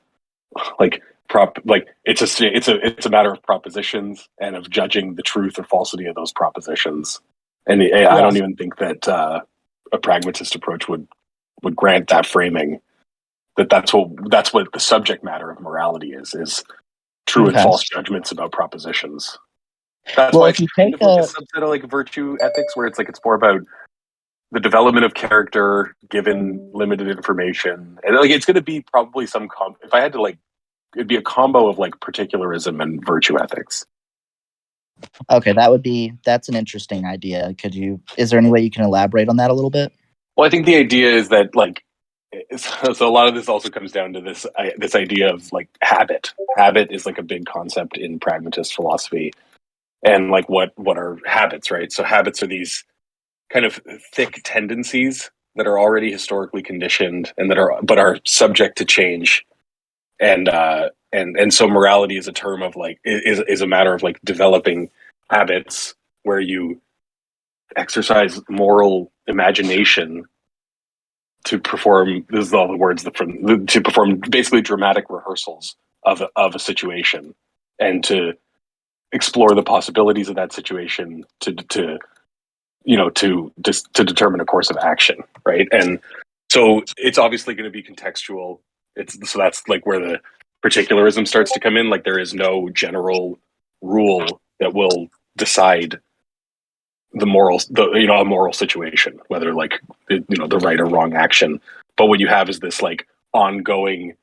like it's a matter of propositions and of judging the truth or falsity of those propositions. And I don't even think that a pragmatist approach would grant that framing. That's what the subject matter of morality is true and false judgments about propositions. That's why it's kind of like a subset of like virtue ethics, where it's like it's more about the development of character given limited information, and like it's going to be probably some if I had to like, it'd be a combo of like particularism and virtue ethics. Okay, that's an interesting idea. Is there any way you can elaborate on that a little bit? Well, I think the idea is that like, so a lot of this also comes down to this idea of like habit. Habit is like a big concept in pragmatist philosophy, and like what are habits, right? So habits are these kind of thick tendencies that are already historically conditioned and that are subject to change, and so morality is a term of like is a matter of like developing habits where you exercise moral imagination to perform, this is all the words to perform basically dramatic rehearsals of a situation, and to explore the possibilities of that situation to determine a course of action, right? And so it's obviously going to be contextual. So that's like where the particularism starts to come in. Like there is no general rule that will decide a moral situation, whether like the right or wrong action. But what you have is this like ongoing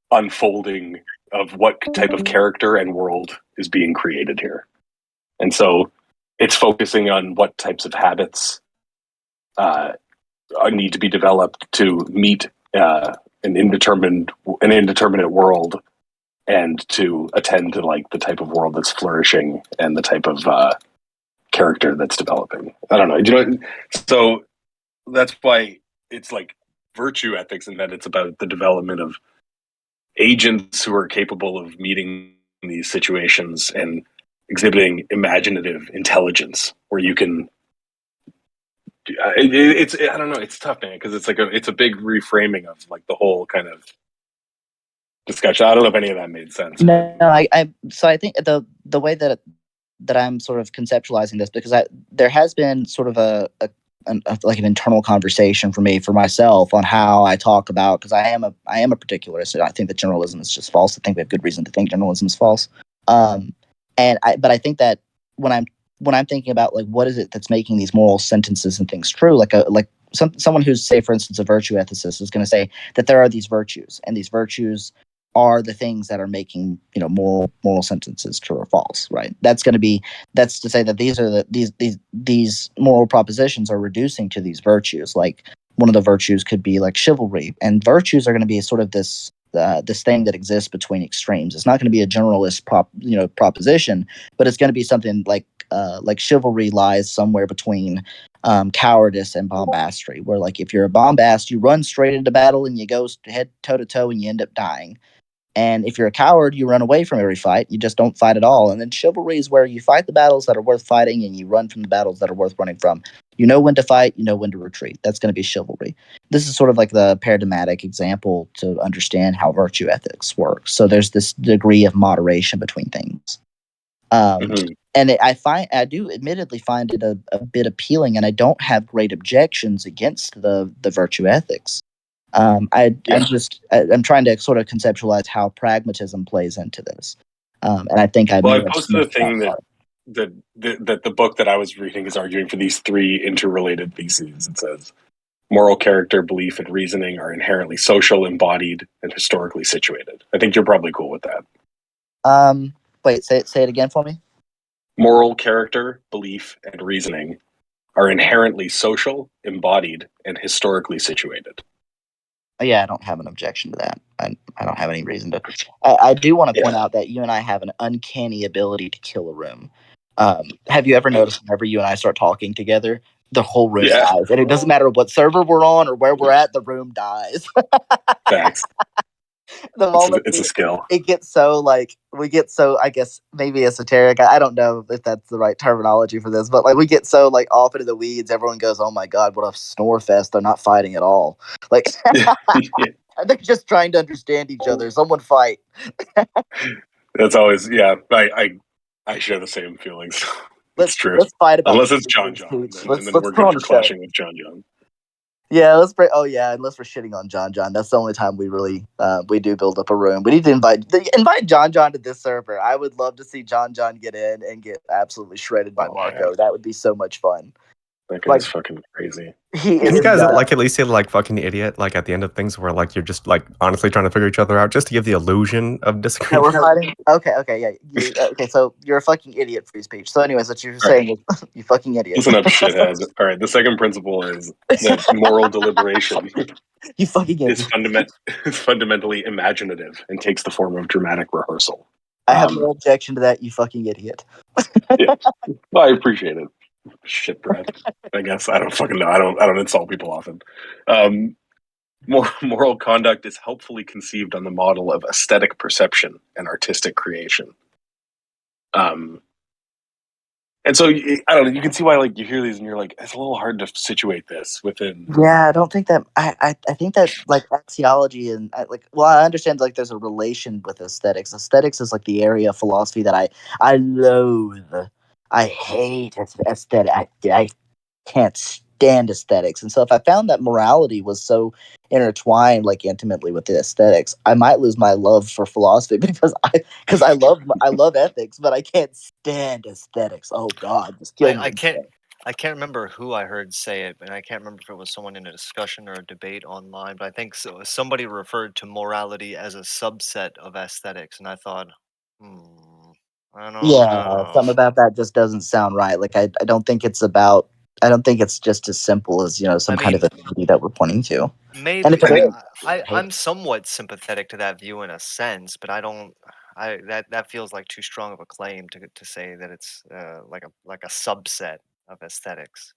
unfolding of what type of character and world is being created here. And so it's focusing on what types of habits need to be developed to meet an indeterminate world, and to attend to like the type of world that's flourishing and the type of character that's developing. I don't know. So that's why it's like virtue ethics, in that it's about the development of agents who are capable of meeting these situations and exhibiting imaginative intelligence, where you can. I don't know. It's tough, man, because it's a big reframing of like the whole kind of discussion. I don't know if any of that made sense. No, I think the way that I'm sort of conceptualizing this because there has been sort of like an internal conversation for myself on how I talk about, because I am a particularist, and I think that generalism is just false. I think we have good reason to think generalism is false. But I think that when I'm thinking about like what is it that's making these moral sentences and things true, someone who's, say, for instance, a virtue ethicist is going to say that there are these virtues, and these virtues are the things that are making moral sentences true or false, right? That's to say that these moral propositions are reducing to these virtues. Like one of the virtues could be like chivalry, and virtues are going to be sort of this thing that exists between extremes. It's not going to be a generalist proposition, but it's going to be something like chivalry lies somewhere between cowardice and bombastry, where like if you're a bombast, you run straight into battle and you go head toe to toe and you end up dying. And if you're a coward, you run away from every fight. You just don't fight at all. And then chivalry is where you fight the battles that are worth fighting and you run from the battles that are worth running from. You know when to fight, you know when to retreat. That's going to be chivalry. This is sort of like the paradigmatic example to understand how virtue ethics works. So there's this degree of moderation between things. And I do admittedly find it a bit appealing, and I don't have great objections against the virtue ethics. I'm trying to sort of conceptualize how pragmatism plays into this, and I think I posted a thing that the book that I was reading is arguing for these three interrelated theses. It says moral character, belief, and reasoning are inherently social, embodied, and historically situated. I think you're probably cool with that. Wait, say it again for me. Moral character, belief, and reasoning are inherently social, embodied, and historically situated. Yeah, I don't have an objection to that. I don't have any reason to. I do want to point out that you and I have an uncanny ability to kill a room. Have you ever noticed whenever you and I start talking together, the whole room dies, and it doesn't matter what server we're on or where we're at, the room dies. Facts. The moment it's a skill. It gets so like we get so, I guess maybe esoteric. I don't know if that's the right terminology for this, but like we get so like off into the weeds. Everyone goes, "Oh my god, what a snore fest! They're not fighting at all." Like they're just trying to understand each other. Someone fight. That's always I share the same feelings. It's true. Let's fight about unless it's John, and then we're good for clashing with John. Yeah, unless we're shitting on John. That's the only time we really we do build up a room. We need to invite John to this server. I would love to see John get in and get absolutely shredded by Marco. Man. That would be so much fun. That guy's fucking crazy. Can you guys at least say like fucking idiot like at the end of things where like you're just like honestly trying to figure each other out just to give the illusion of disagreement? Yeah, we're fighting. Okay, yeah. Okay, so you're a fucking idiot, free speech. So anyways, what you're saying is you fucking idiot. Listen up, shitheads. All right, the second principle is that moral deliberation you fucking idiot. is fundamentally imaginative and takes the form of dramatic rehearsal. I have no objection to that, you fucking idiot. Yeah. Well, I appreciate it. Shit bread. I guess I don't fucking know. I don't insult people often. Moral conduct is helpfully conceived on the model of aesthetic perception and artistic creation. And so I don't know. You can see why, like, you hear these and you're like, it's a little hard to situate this within. Yeah, I don't think that. I think that like axiology and I understand like there's a relation with aesthetics. Aesthetics is like the area of philosophy that I loathe. I hate aesthetic. I can't stand aesthetics, and so if I found that morality was so intertwined like intimately with the aesthetics, I might lose my love for philosophy because I love ethics, but I can't stand aesthetics. Oh God, just kill me. I can't remember who I heard say it, and I can't remember if it was someone in a discussion or a debate online. But I think somebody referred to morality as a subset of aesthetics, and I thought, I don't know. Something about that just doesn't sound right. Like I don't think it's about. I don't think it's just as simple as some kind of entity that we're pointing to. Maybe and if it is, I'm somewhat sympathetic to that view in a sense, but I don't. That feels like too strong of a claim to say that it's like a subset of aesthetics.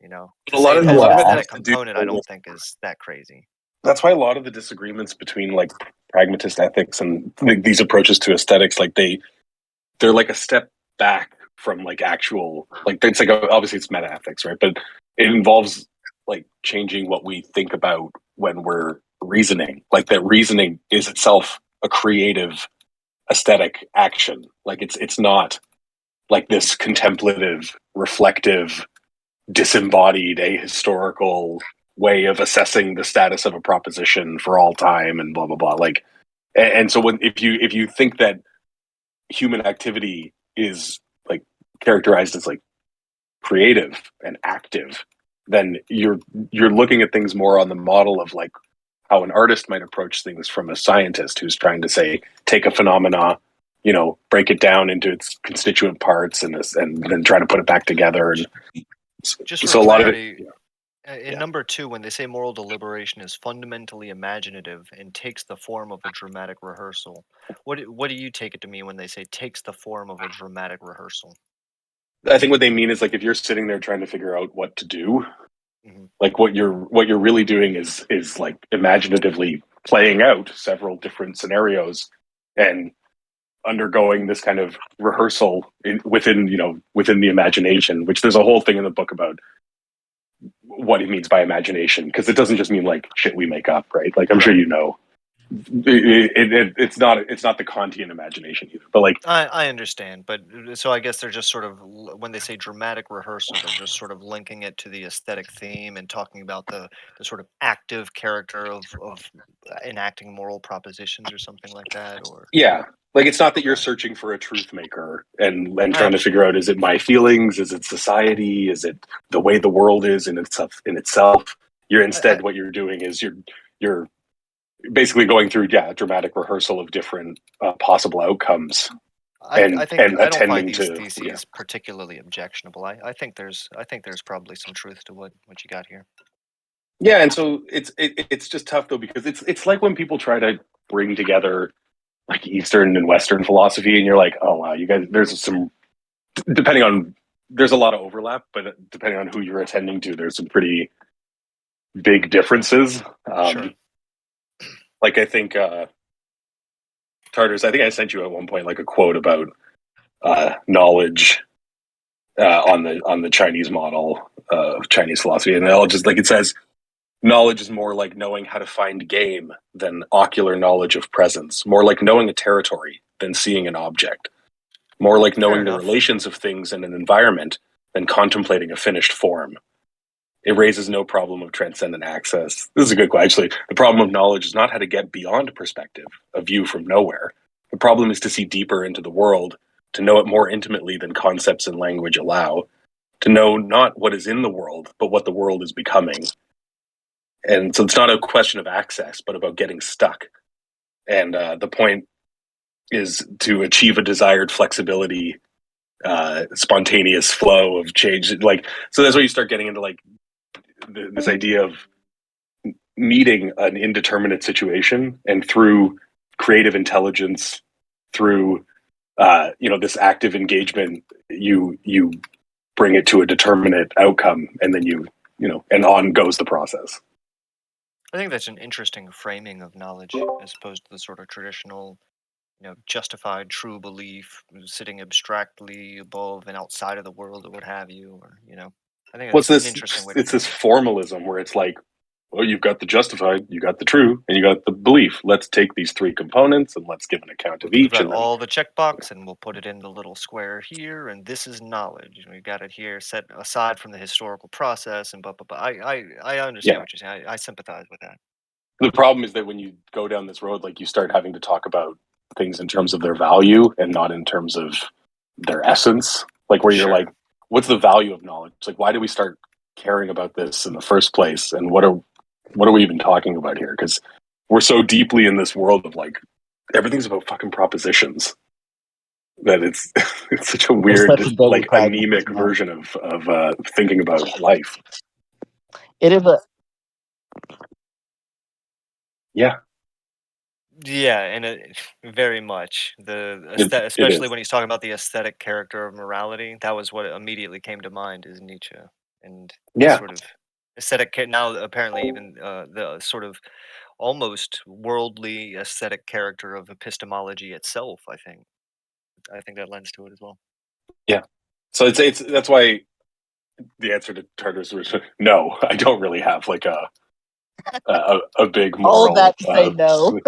A lot of aesthetic component I don't think is that crazy. That's why a lot of the disagreements between like pragmatist ethics and these approaches to aesthetics, like they're like a step back from like actual, like it's like obviously it's meta ethics, right? But it involves like changing what we think about when we're reasoning. Like that reasoning is itself a creative aesthetic action. Like it's not like this contemplative, reflective, disembodied, ahistorical way of assessing the status of a proposition for all time and blah blah blah. Like, and so if you think that human activity is like characterized as like creative and active, then you're looking at things more on the model of like how an artist might approach things from a scientist who's trying to say take a phenomena, break it down into its constituent parts and then try to put it back together. And Just for so a lot of it, clarity, in number 2, when they say moral deliberation is fundamentally imaginative and takes the form of a dramatic rehearsal, what do you take it to mean when they say takes the form of a dramatic rehearsal? I think what they mean is like if you're sitting there trying to figure out what to do, Mhm. like what you're really doing is like imaginatively playing out several different scenarios and undergoing this kind of rehearsal within the imagination, which there's a whole thing in the book about what he means by imagination, because it doesn't just mean like shit we make up, right? Like I'm sure it's not the Kantian imagination either, but like I understand, but so I guess they're just sort of when they say dramatic rehearsal, they're just sort of linking it to the aesthetic theme and talking about the sort of active character of enacting moral propositions or something like that, or yeah, like it's not that you're okay. searching for a truth maker and I trying to figure understand. out, is it my feelings, is it society, is it the way the world is in itself. You're I, instead, what you're doing is you're basically going through a dramatic rehearsal of different possible outcomes I and think I don't find attending these to theses particularly objectionable. I think there's probably some truth to what you got here. yeah. And so it's just tough though, because it's like when people try to bring together like Eastern and Western philosophy, and you're like, oh wow, you guys, there's a lot of overlap, but depending on who you're attending to, there's some pretty big differences. Sure. Like I think Tartars, I think I sent you at one point like a quote about knowledge on the Chinese model of Chinese philosophy, and I'll just like it says, knowledge is more like knowing how to find game than ocular knowledge of presence, more like knowing a territory than seeing an object, more like Fair knowing the enough. relations of things in an environment than contemplating a finished form. It raises no problem of transcendent access. This is a good question. Actually, the problem of knowledge is not how to get beyond perspective, a view from nowhere. The problem is to see deeper into the world, to know it more intimately than concepts and language allow, to know not what is in the world, but what the world is becoming. And so it's not a question of access, but about getting stuck. And the point is to achieve a desired flexibility, spontaneous flow of change. Like, so that's where you start getting into like this idea of meeting an indeterminate situation, and through creative intelligence, through this active engagement, you bring it to a determinate outcome, and then and on goes the process. I think that's an interesting framing of knowledge as opposed to the sort of traditional, justified true belief sitting abstractly above and outside of the world or what have you, or I think What's it's an this? interesting way to It's frame this it. formalism where it's like, well, you've got the justified, you got the true, and you got the belief. Let's take these three components and let's give an account of We've each, got and then all the checkbox and we'll put it in the little square here, and this is knowledge. And we've got it here set aside from the historical process and blah blah blah. I understand yeah. what you're saying. I sympathize with that. The problem is that when you go down this road, like you start having to talk about things in terms of their value and not in terms of their essence. Like where you're Sure. like, what's the value of knowledge? It's like, why do we start caring about this in the first place? And what are we even talking about here? Because we're so deeply in this world of like everything's about fucking propositions that it's it's such a There's weird, such a just daily like pragmatism anemic in version of thinking about life. it. Is a Yeah, Yeah, and very much it especially is. when he's talking about the aesthetic character of morality. That was what immediately came to mind is Nietzsche and the Yeah. sort of aesthetic. Now, apparently, even the sort of almost worldly aesthetic character of epistemology itself. I think that lends to it as well. Yeah. So it's that's why the answer to Tartarus was no. I don't really have like a big all of moral. that to say no.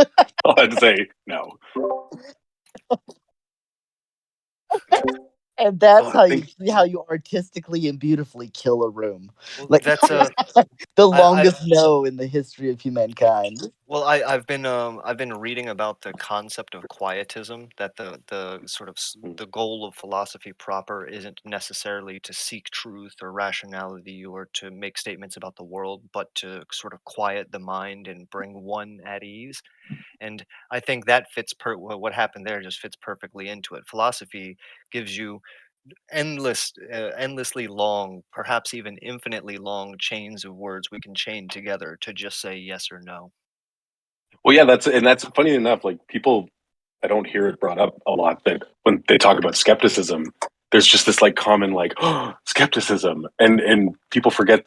I had to say no. And that's Phil- how you artistically and beautifully kill a room. well, Like that's the I, longest no in the history of humankind. I've been reading about the concept of quietism, that the sort of the goal of philosophy proper isn't necessarily to seek truth or rationality or to make statements about the world, but to sort of quiet the mind and bring one at ease. And I think that what happened there just fits perfectly into it. Philosophy gives you endlessly long, perhaps even infinitely long chains of words we can chain together to just say yes or no. Well, yeah, that's funny enough. Like people, I don't hear it brought up a lot that when they talk about skepticism, there's just this like common like skepticism, and people forget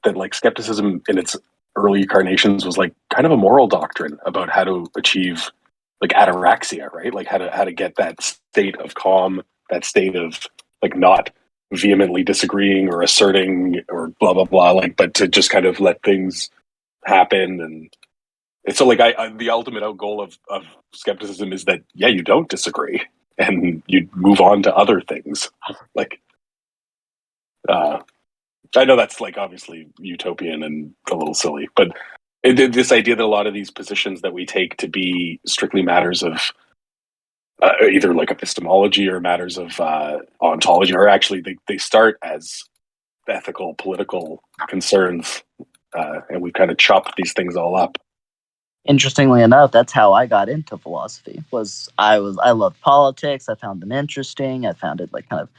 that like skepticism in its early incarnations was like kind of a moral doctrine about how to achieve like ataraxia, right? Like how to get that state of calm, that state of like not vehemently disagreeing or asserting or blah blah blah, like but to just kind of let things happen. And so like the ultimate goal of skepticism is that yeah, you don't disagree and you move on to other things. Like I know that's like obviously utopian and a little silly, but this idea that a lot of these positions that we take to be strictly matters of either like epistemology or matters of ontology are actually they start as ethical, political concerns, and we kind of chopped these things all up. Interestingly enough, that's how I got into philosophy. I loved politics. I found them interesting. I found it like kind of,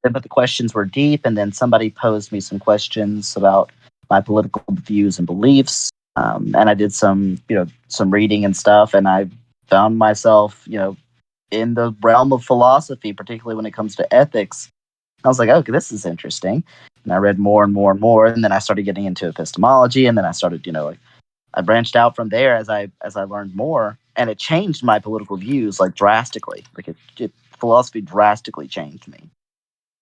but the questions were deep. And then somebody posed me some questions about my political views and beliefs. And I did some reading and stuff, and I found myself in the realm of philosophy, particularly when it comes to ethics. I was like, okay, this is interesting. And I read more and more and more, and then I started getting into epistemology, and then I started like I branched out from there as I learned more, and it changed my political views like drastically. Like philosophy drastically changed me.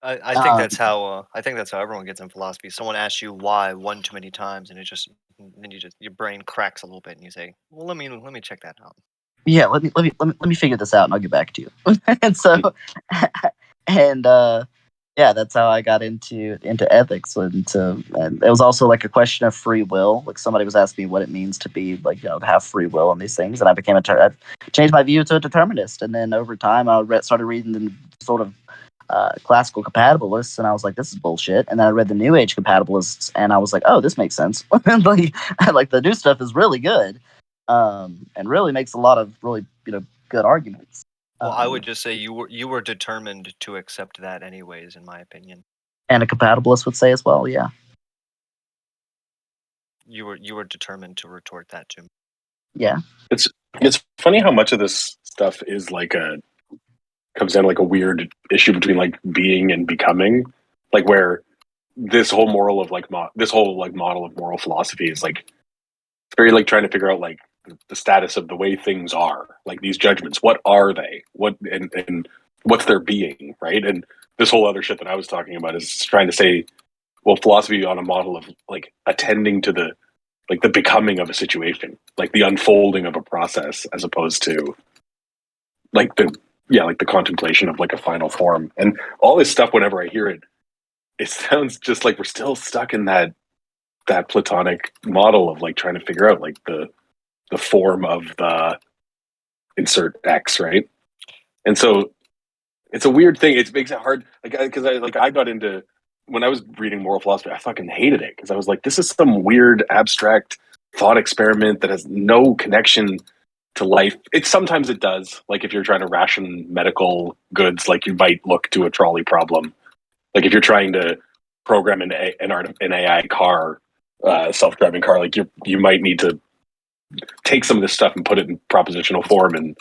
I think that's how everyone gets in philosophy. Someone asks you why one too many times, and then your brain cracks a little bit, and you say, "Well, let me check that out." Yeah, let me figure this out, and I'll get back to you. And so, and yeah, that's how I got into ethics. And it was also like a question of free will. Like somebody was asking me what it means to be like to have free will on these things, and I I changed my view to a determinist. And then over time, I started reading the sort of classical compatibilists, and I was like, this is bullshit. And then I read the New Age compatibilists, and I was like, oh, this makes sense. like the new stuff is really good, and really makes a lot of really good arguments. Well, I would just say you were determined to accept that anyways, in my opinion. And a compatibilist would say as well, yeah. You were determined to retort that to me. Yeah. It's funny how much of this stuff is like comes down to like a weird issue between like being and becoming, like where this whole moral of like this whole like model of moral philosophy is like it's very like trying to figure out like the status of the way things are, like these judgments, what are they, what and what's their being, right? And this whole other shit that I was talking about is trying to say, well, philosophy on a model of like attending to the like the becoming of a situation, like the unfolding of a process, as opposed to like the contemplation of like a final form. And all this stuff, whenever I hear it, it sounds just like we're still stuck in that platonic model of like trying to figure out like the form of the insert X, right? And so it's a weird thing. It makes it hard, like because I got into when I was reading moral philosophy, I fucking hated it because I was like, this is some weird abstract thought experiment that has no connection to life. Sometimes it does. Like if you're trying to ration medical goods, like you might look to a trolley problem. Like if you're trying to program an AI car, self-driving car, like you might need to take some of this stuff and put it in propositional form and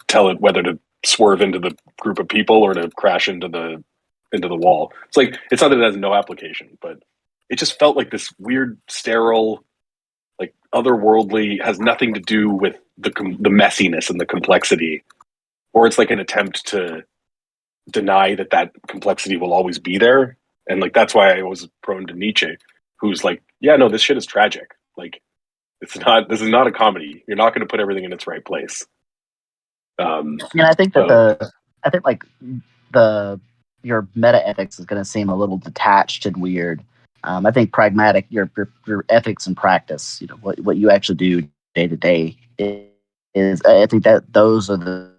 tell it whether to swerve into the group of people or to crash into the wall. It's like it's not that it has no application, but it just felt like this weird, sterile, like otherworldly, has nothing to do with the messiness and the complexity, or it's like an attempt to deny that complexity will always be there. And like that's why I was prone to Nietzsche, who's like, yeah, no, this shit is tragic. Like this is not a comedy. You're not going to put everything in its right place. I think that I think like your meta ethics is going to seem a little detached and weird. I think pragmatic, your ethics and practice, what you actually do day to day is. I think that those are the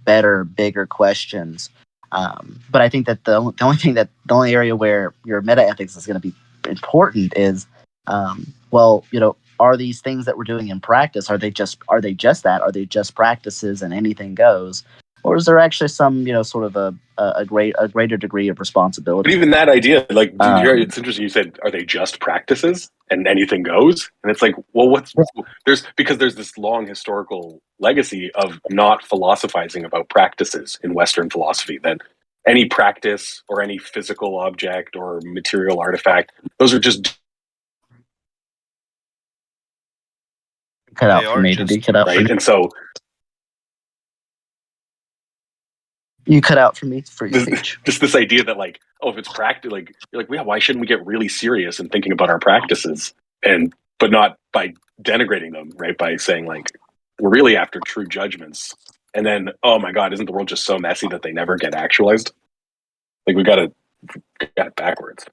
better, bigger questions. But I think that the only area where your meta ethics is going to be important is, are these things that we're doing in practice, are they just that? Are they just practices and anything goes? Or is there actually some, sort of a greater degree of responsibility? But even that idea, like, Um, it's interesting. You said, "Are they just practices and anything goes?" And it's like, well, because there's this long historical legacy of not philosophizing about practices in Western philosophy. That any practice or any physical object or material artifact, those are just cut out They for are me. Did you just cut out for right. me? And so You cut out for me for your speech. just this idea that, like, oh, if it's practice, like, you're like, yeah, why shouldn't we get really serious in thinking about our practices, but not by denigrating them, right? By saying, like, we're really after true judgments, and then, oh my God, isn't the world just so messy that they never get actualized? Like, we got it backwards.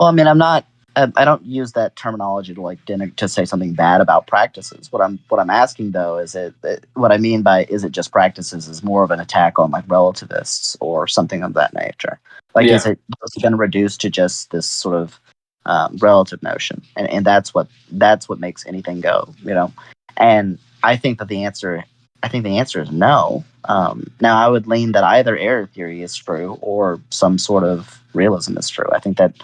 Well, I mean, I don't use that terminology to to say something bad about practices. What I'm asking though is what I mean by is it just practices is more of an attack on like relativists or something of that nature. Like, Yeah. is it going to reduce to just this sort of relative notion, and that's what makes anything go, And I think that the answer is no. Now, I would lean that either error theory is true or some sort of realism is true. I think that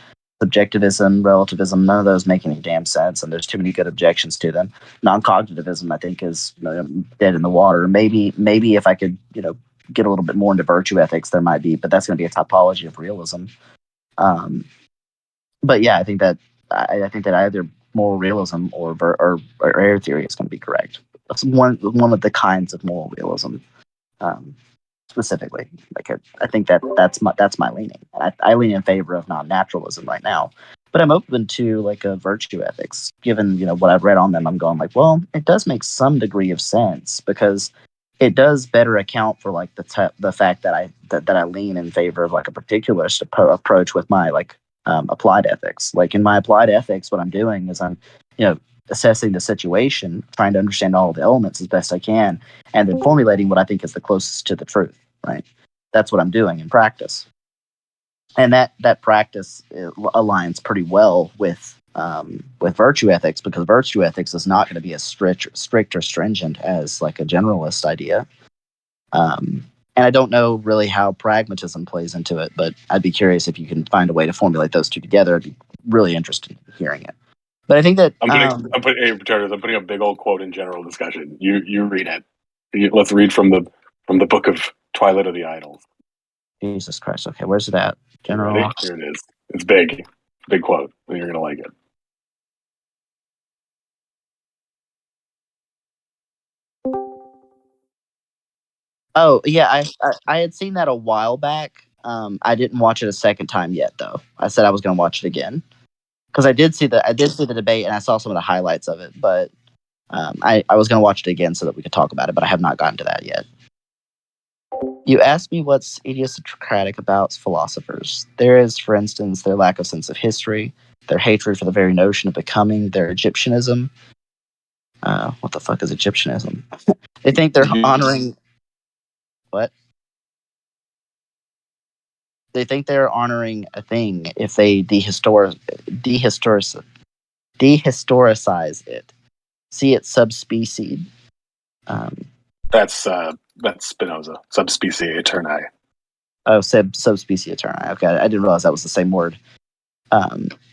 subjectivism, relativism, none of those make any damn sense, and there's too many good objections to them. Non-cognitivism, I think, is dead in the water. Maybe if I could, get a little bit more into virtue ethics, there might be, but that's going to be a typology of realism. But yeah, I think that either moral realism or error theory is going to be correct. That's one of the kinds of moral realism. Specifically, like I think that's my leaning. I lean in favor of non-naturalism right now, but I'm open to like a virtue ethics. Given what I've read on them, I'm going like, well, it does make some degree of sense because it does better account for like the fact that I lean in favor of like a particularist approach with my like applied ethics. Like in my applied ethics, what I'm doing is I'm assessing the situation, trying to understand all the elements as best I can, and then formulating what I think is the closest to the truth. Right, that's what I'm doing in practice, and that practice aligns pretty well with virtue ethics because virtue ethics is not going to be as strict or stringent as like a generalist idea. And I don't know really how pragmatism plays into it, but I'd be curious if you can find a way to formulate those two together. I'd be really interested in hearing it. But I think that I'm putting a big old quote in general discussion. You read it. Let's read from the book of Twilight of the Idols. Jesus Christ. Okay, where's it at? General. Ready? Here it is. It's big quote. You're gonna like it. Oh yeah, I had seen that a while back. I didn't watch it a second time yet, though. I said I was going to watch it again because I did see the debate and I saw some of the highlights of it. But I was going to watch it again so that we could talk about it. But I have not gotten to that yet. You asked me what's idiosyncratic about philosophers. There is, for instance, their lack of sense of history, their hatred for the very notion of becoming, their Egyptianism. What the fuck is Egyptianism? They think they're honoring what? They think they're honoring a thing if they dehistoricize it, see it subspecies. That's Spinoza, subspecie aeterni. Oh, subspecies aeterni. Okay, I didn't realize that was the same word.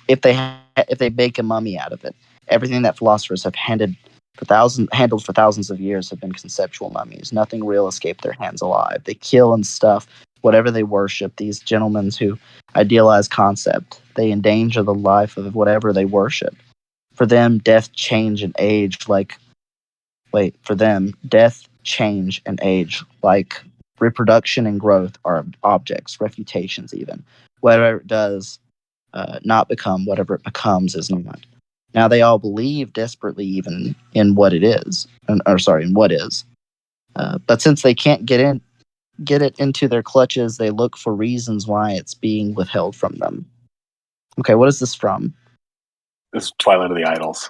If they make a mummy out of it, everything that philosophers have handled for thousands of years have been conceptual mummies. Nothing real escaped their hands alive. They kill and stuff whatever they worship. These gentlemen who idealize concept, they endanger the life of whatever they worship. For them, death, change, and age like reproduction and growth are objects, refutations even. Whatever it does not become, whatever it becomes is not. Now they all believe desperately even in what it is, in what is. But since they can't get it into their clutches, they look for reasons why it's being withheld from them. Okay, what is this from? This is Twilight of the Idols.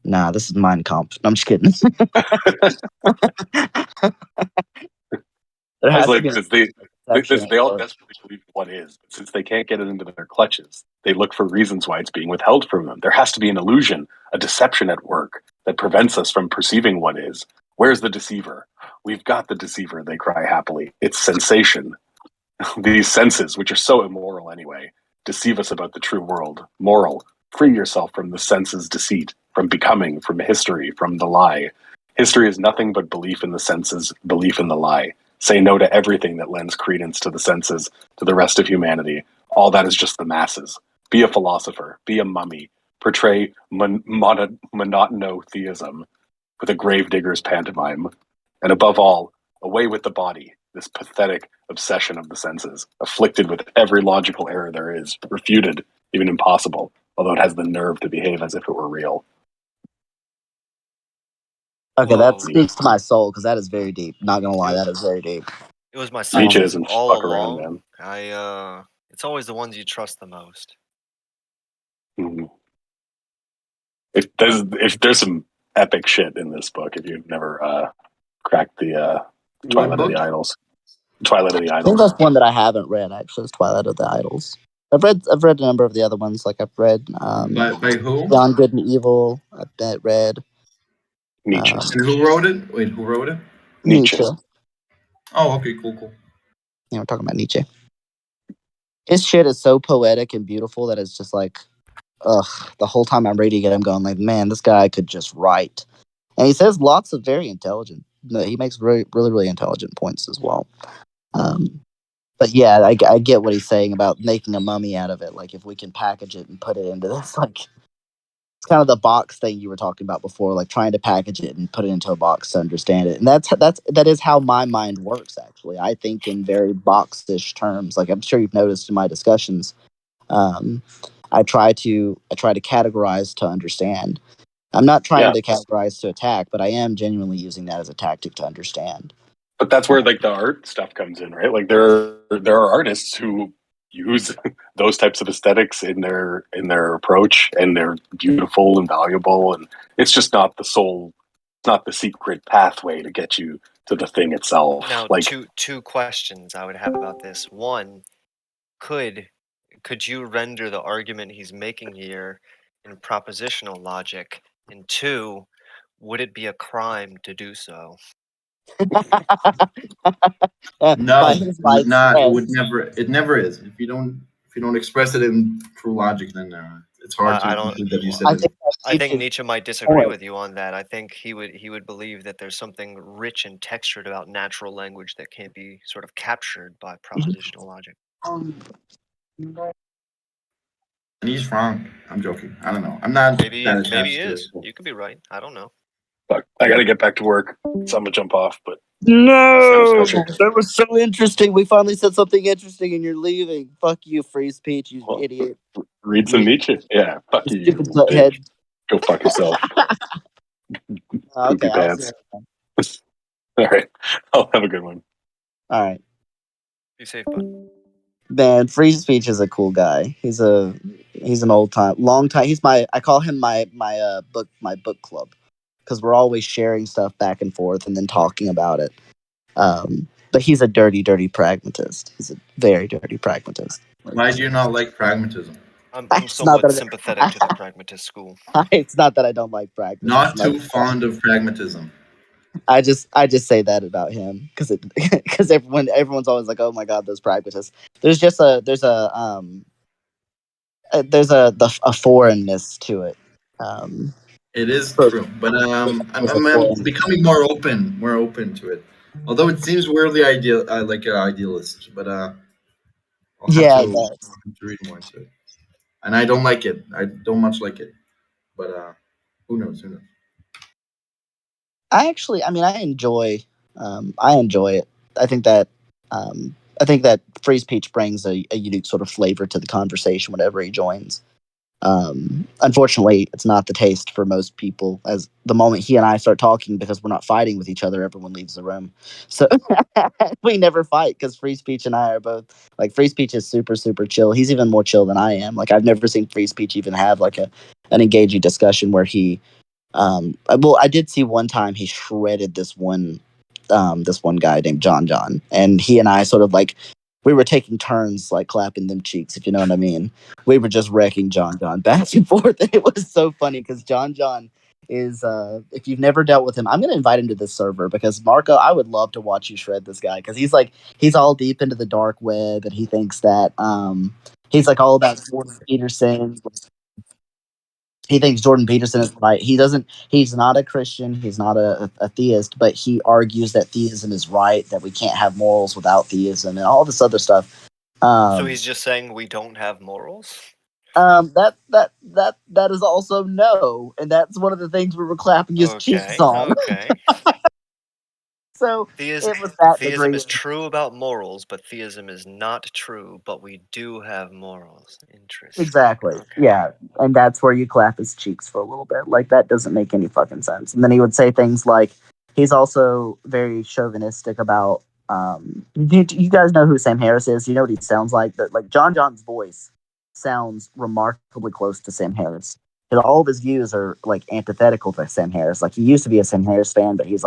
Nah, this is Mein Kampf. No, I'm just kidding. There I was has to like, be because section. they all desperately believe what is. But since they can't get it into their clutches, they look for reasons why it's being withheld from them. There has to be an illusion, a deception at work that prevents us from perceiving what is. Where's the deceiver? We've got the deceiver, they cry happily. It's sensation. These senses, which are so immoral anyway, deceive us about the true world. Moral. Free yourself from the senses' deceit, from becoming, from history, from the lie. History is nothing but belief in the senses, belief in the lie. Say no to everything that lends credence to the senses, to the rest of humanity. All that is just the masses. Be a philosopher. Be a mummy. Portray monotheism with a gravedigger's pantomime. And above all, away with the body, this pathetic obsession of the senses, afflicted with every logical error there is, refuted, even impossible, although it has the nerve to behave as if it were real. Okay, that Whoa. speaks to my soul because that is very deep. Not gonna lie, It, that is very deep. it was my Nietzsche senses doesn't all fuck around, along. man. It's always the ones you trust the most. Mhm. If there's some epic shit in this book, if you've never cracked the What Twilight of book? the Idols. Twilight of the I think Idols. that's one that I haven't read. Actually, is Twilight of the Idols. I've read a number of the other ones. Like I've read By who? Beyond Good and Evil. I've read Nietzsche. And who wrote it? Wait, who wrote it? Nietzsche. Nietzsche. Oh, okay, cool. Yeah, we're talking about Nietzsche. His shit is so poetic and beautiful that it's just like, ugh. The whole time I'm reading it, I'm going like, man, this guy could just write. And he says lots of very intelligent. He makes really intelligent points as well. But yeah, I get what he's saying about making a mummy out of it. Like if we can package it and put it into this, like it's kind of the box thing you were talking about before, like trying to package it and put it into a box to understand it. And that is how my mind works. Actually, I think in very boxish terms. Like I'm sure you've noticed in my discussions, um, I try to categorize to understand. I'm not trying Yeah. to categorize to attack, but I am genuinely using that as a tactic to understand. But that's where like the art stuff comes in, right? Like there are artists who use those types of aesthetics in their approach, and they're beautiful and valuable, and it's just not not the secret pathway to get you to the thing itself. Now, Like, two questions I would have about this. One, could could you render the argument he's making here in propositional logic? And two, would it be a crime to do so? By No, his it would life not. It would says, never. It never is. If you don't express it in true logic, then it's hard I to don't. conclude that you Well, said I it. think I think Nietzsche's Nietzsche might disagree point. with you on that. I think he would believe that there's something rich and textured about natural language that can't be sort of captured by propositional logic. And he's wrong. I'm joking. I don't know. I'm not that Maybe he attached to it. is. You could be right. I don't know. fuck, I got to get back to work, so I'm gonna jump off. But that was No, perfect. that was so interesting. We finally said something interesting, and you're leaving. Fuck you, free speech, you Well, idiot. read some Nietzsche. Yeah, fuck You you, stupid you butthead. bitch. Go fuck yourself, Okay, poopy I'll see pants. you. All right, I'll have a good one. All right, Be safe, bud. man. Free speech is a cool guy. He's an old time, long time. I call him my book club because we're always sharing stuff back and forth and then talking about it. But he's a dirty pragmatist. He's a very dirty pragmatist. Why do you not like pragmatism? I'm It's not somewhat that sympathetic to the pragmatist school. it's not that I don't like pragmatism. Not too fond of pragmatism. I just say that about him because everyone's always like, oh my god, those pragmatists. There's a foreignness to it. Um, It is so- true, but there's a I'm foreign- becoming more open to it. Although it seems weirdly like an idealist, but yeah, it I'll does. have to read more into it. And I don't like it. I don't much like it, but who knows? Who knows? I enjoy it. I think that free speech brings a unique sort of flavor to the conversation whenever he joins. Unfortunately, it's not the taste for most people. As the moment he and I start talking, because we're not fighting with each other, everyone leaves the room. So we never fight because free speech and I are both like free speech is super super chill. He's even more chill than I am. Like I've never seen free speech even have like an engaging discussion where he. Well, I did see one time he shredded this one guy named John, and he and I sort of like we were taking turns like clapping them cheeks, if you know what I mean. We were just wrecking John back and forth. And it was so funny because John is if you've never dealt with him, I'm gonna invite him to this server because Marco, I would love to watch you shred this guy because he's all deep into the dark web and he thinks that he's like all about Jordan Peterson. He thinks Jordan Peterson is right. He's not a Christian. He's not a theist, but he argues that theism is right, that we can't have morals without theism and all this other stuff. So he's just saying we don't have morals? That is also no. And that's one of the things we were clapping his cheeks on. Okay. So Theism, it was that theism degree. is true about morals, but theism is not true, but we do have morals. Interesting. Exactly. Okay. Yeah. And that's where you clap his cheeks for a little bit. Like, that doesn't make any fucking sense. And then he would say things like, he's also very chauvinistic about, do you guys know who Sam Harris is? Do you know what he sounds like? That like John's voice sounds remarkably close to Sam Harris. And all of his views are like antithetical to Sam Harris. Like he used to be a Sam Harris fan, but he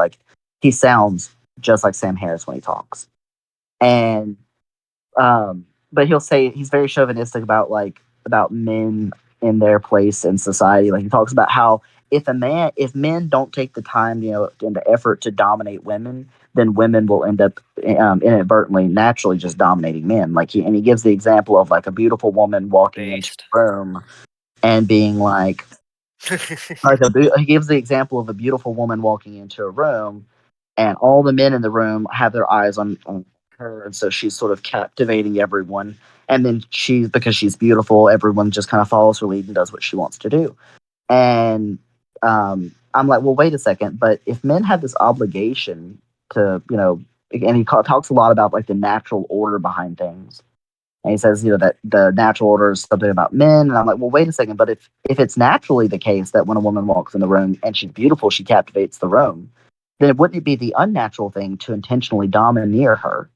sounds just like Sam Harris when he talks. And but he'll say he's very chauvinistic about men in their place in society. Like he talks about how if men don't take the time, and the effort to dominate women, then women will end up inadvertently, naturally, just dominating men. And he gives the example of like a beautiful woman walking into a room and being like he gives the example of a beautiful woman walking into a room, and all the men in the room have their eyes on her, and so she's sort of captivating everyone. And then because she's beautiful, everyone just kind of follows her lead and does what she wants to do. And I'm like, well, wait a second, but if men have this obligation to, and he talks a lot about like the natural order behind things. And he says, that the natural order is something about men. And I'm like, well, wait a second. But if it's naturally the case that when a woman walks in the room and she's beautiful, she captivates the room, then wouldn't it be the unnatural thing to intentionally domineer her?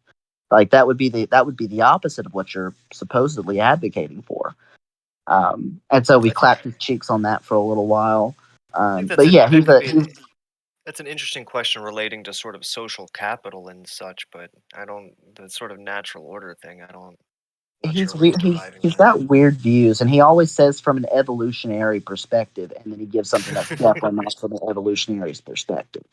Like that would be the opposite of what you're supposedly advocating for. And so we clapped his cheeks on that for a little while. But yeah, that's an interesting question relating to sort of social capital and such, but the sort of natural order thing, he's got weird views, and he always says from an evolutionary perspective, and then he gives something that's definitely not from an evolutionary perspective.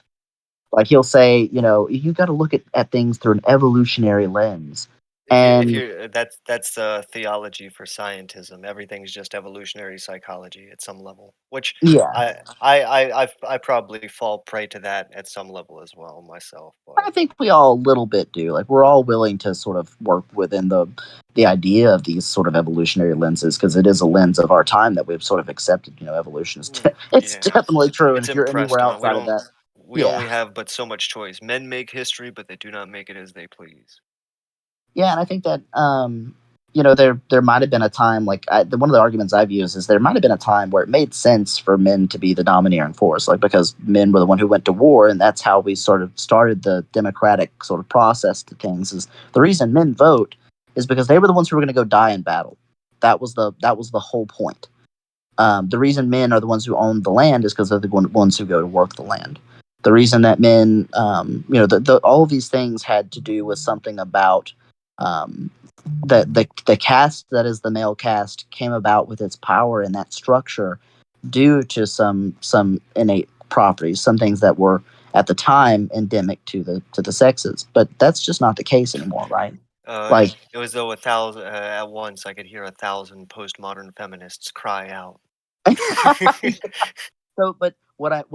Like he'll say, you got to look at things through an evolutionary lens. That's theology for scientism. Everything's just evolutionary psychology at some level, which yeah, I probably fall prey to that at some level as well myself. But I think we all a little bit do. Like we're all willing to sort of work within the idea of these sort of evolutionary lenses because it is a lens of our time that we've sort of accepted. Evolution is it's definitely true, and if you're anywhere outside of that, we only have but so much choice. Men make history, but they do not make it as they please. Yeah, and I think that there might have been a time one of the arguments I've used is there might have been a time where it made sense for men to be the domineering force, like because men were the one who went to war, and that's how we sort of started the democratic sort of process to things. Is the reason men vote is because they were the ones who were going to go die in battle. That was the whole point. The reason men are the ones who own the land is because they're the ones who go to work the land. The reason that men, all of these things had to do with something about the caste that is the male caste came about with its power in that structure due to some innate properties, some things that were at the time endemic to the sexes. But that's just not the case anymore, right? It was though 1,000 at once. I could hear 1,000 postmodern feminists cry out. So, but what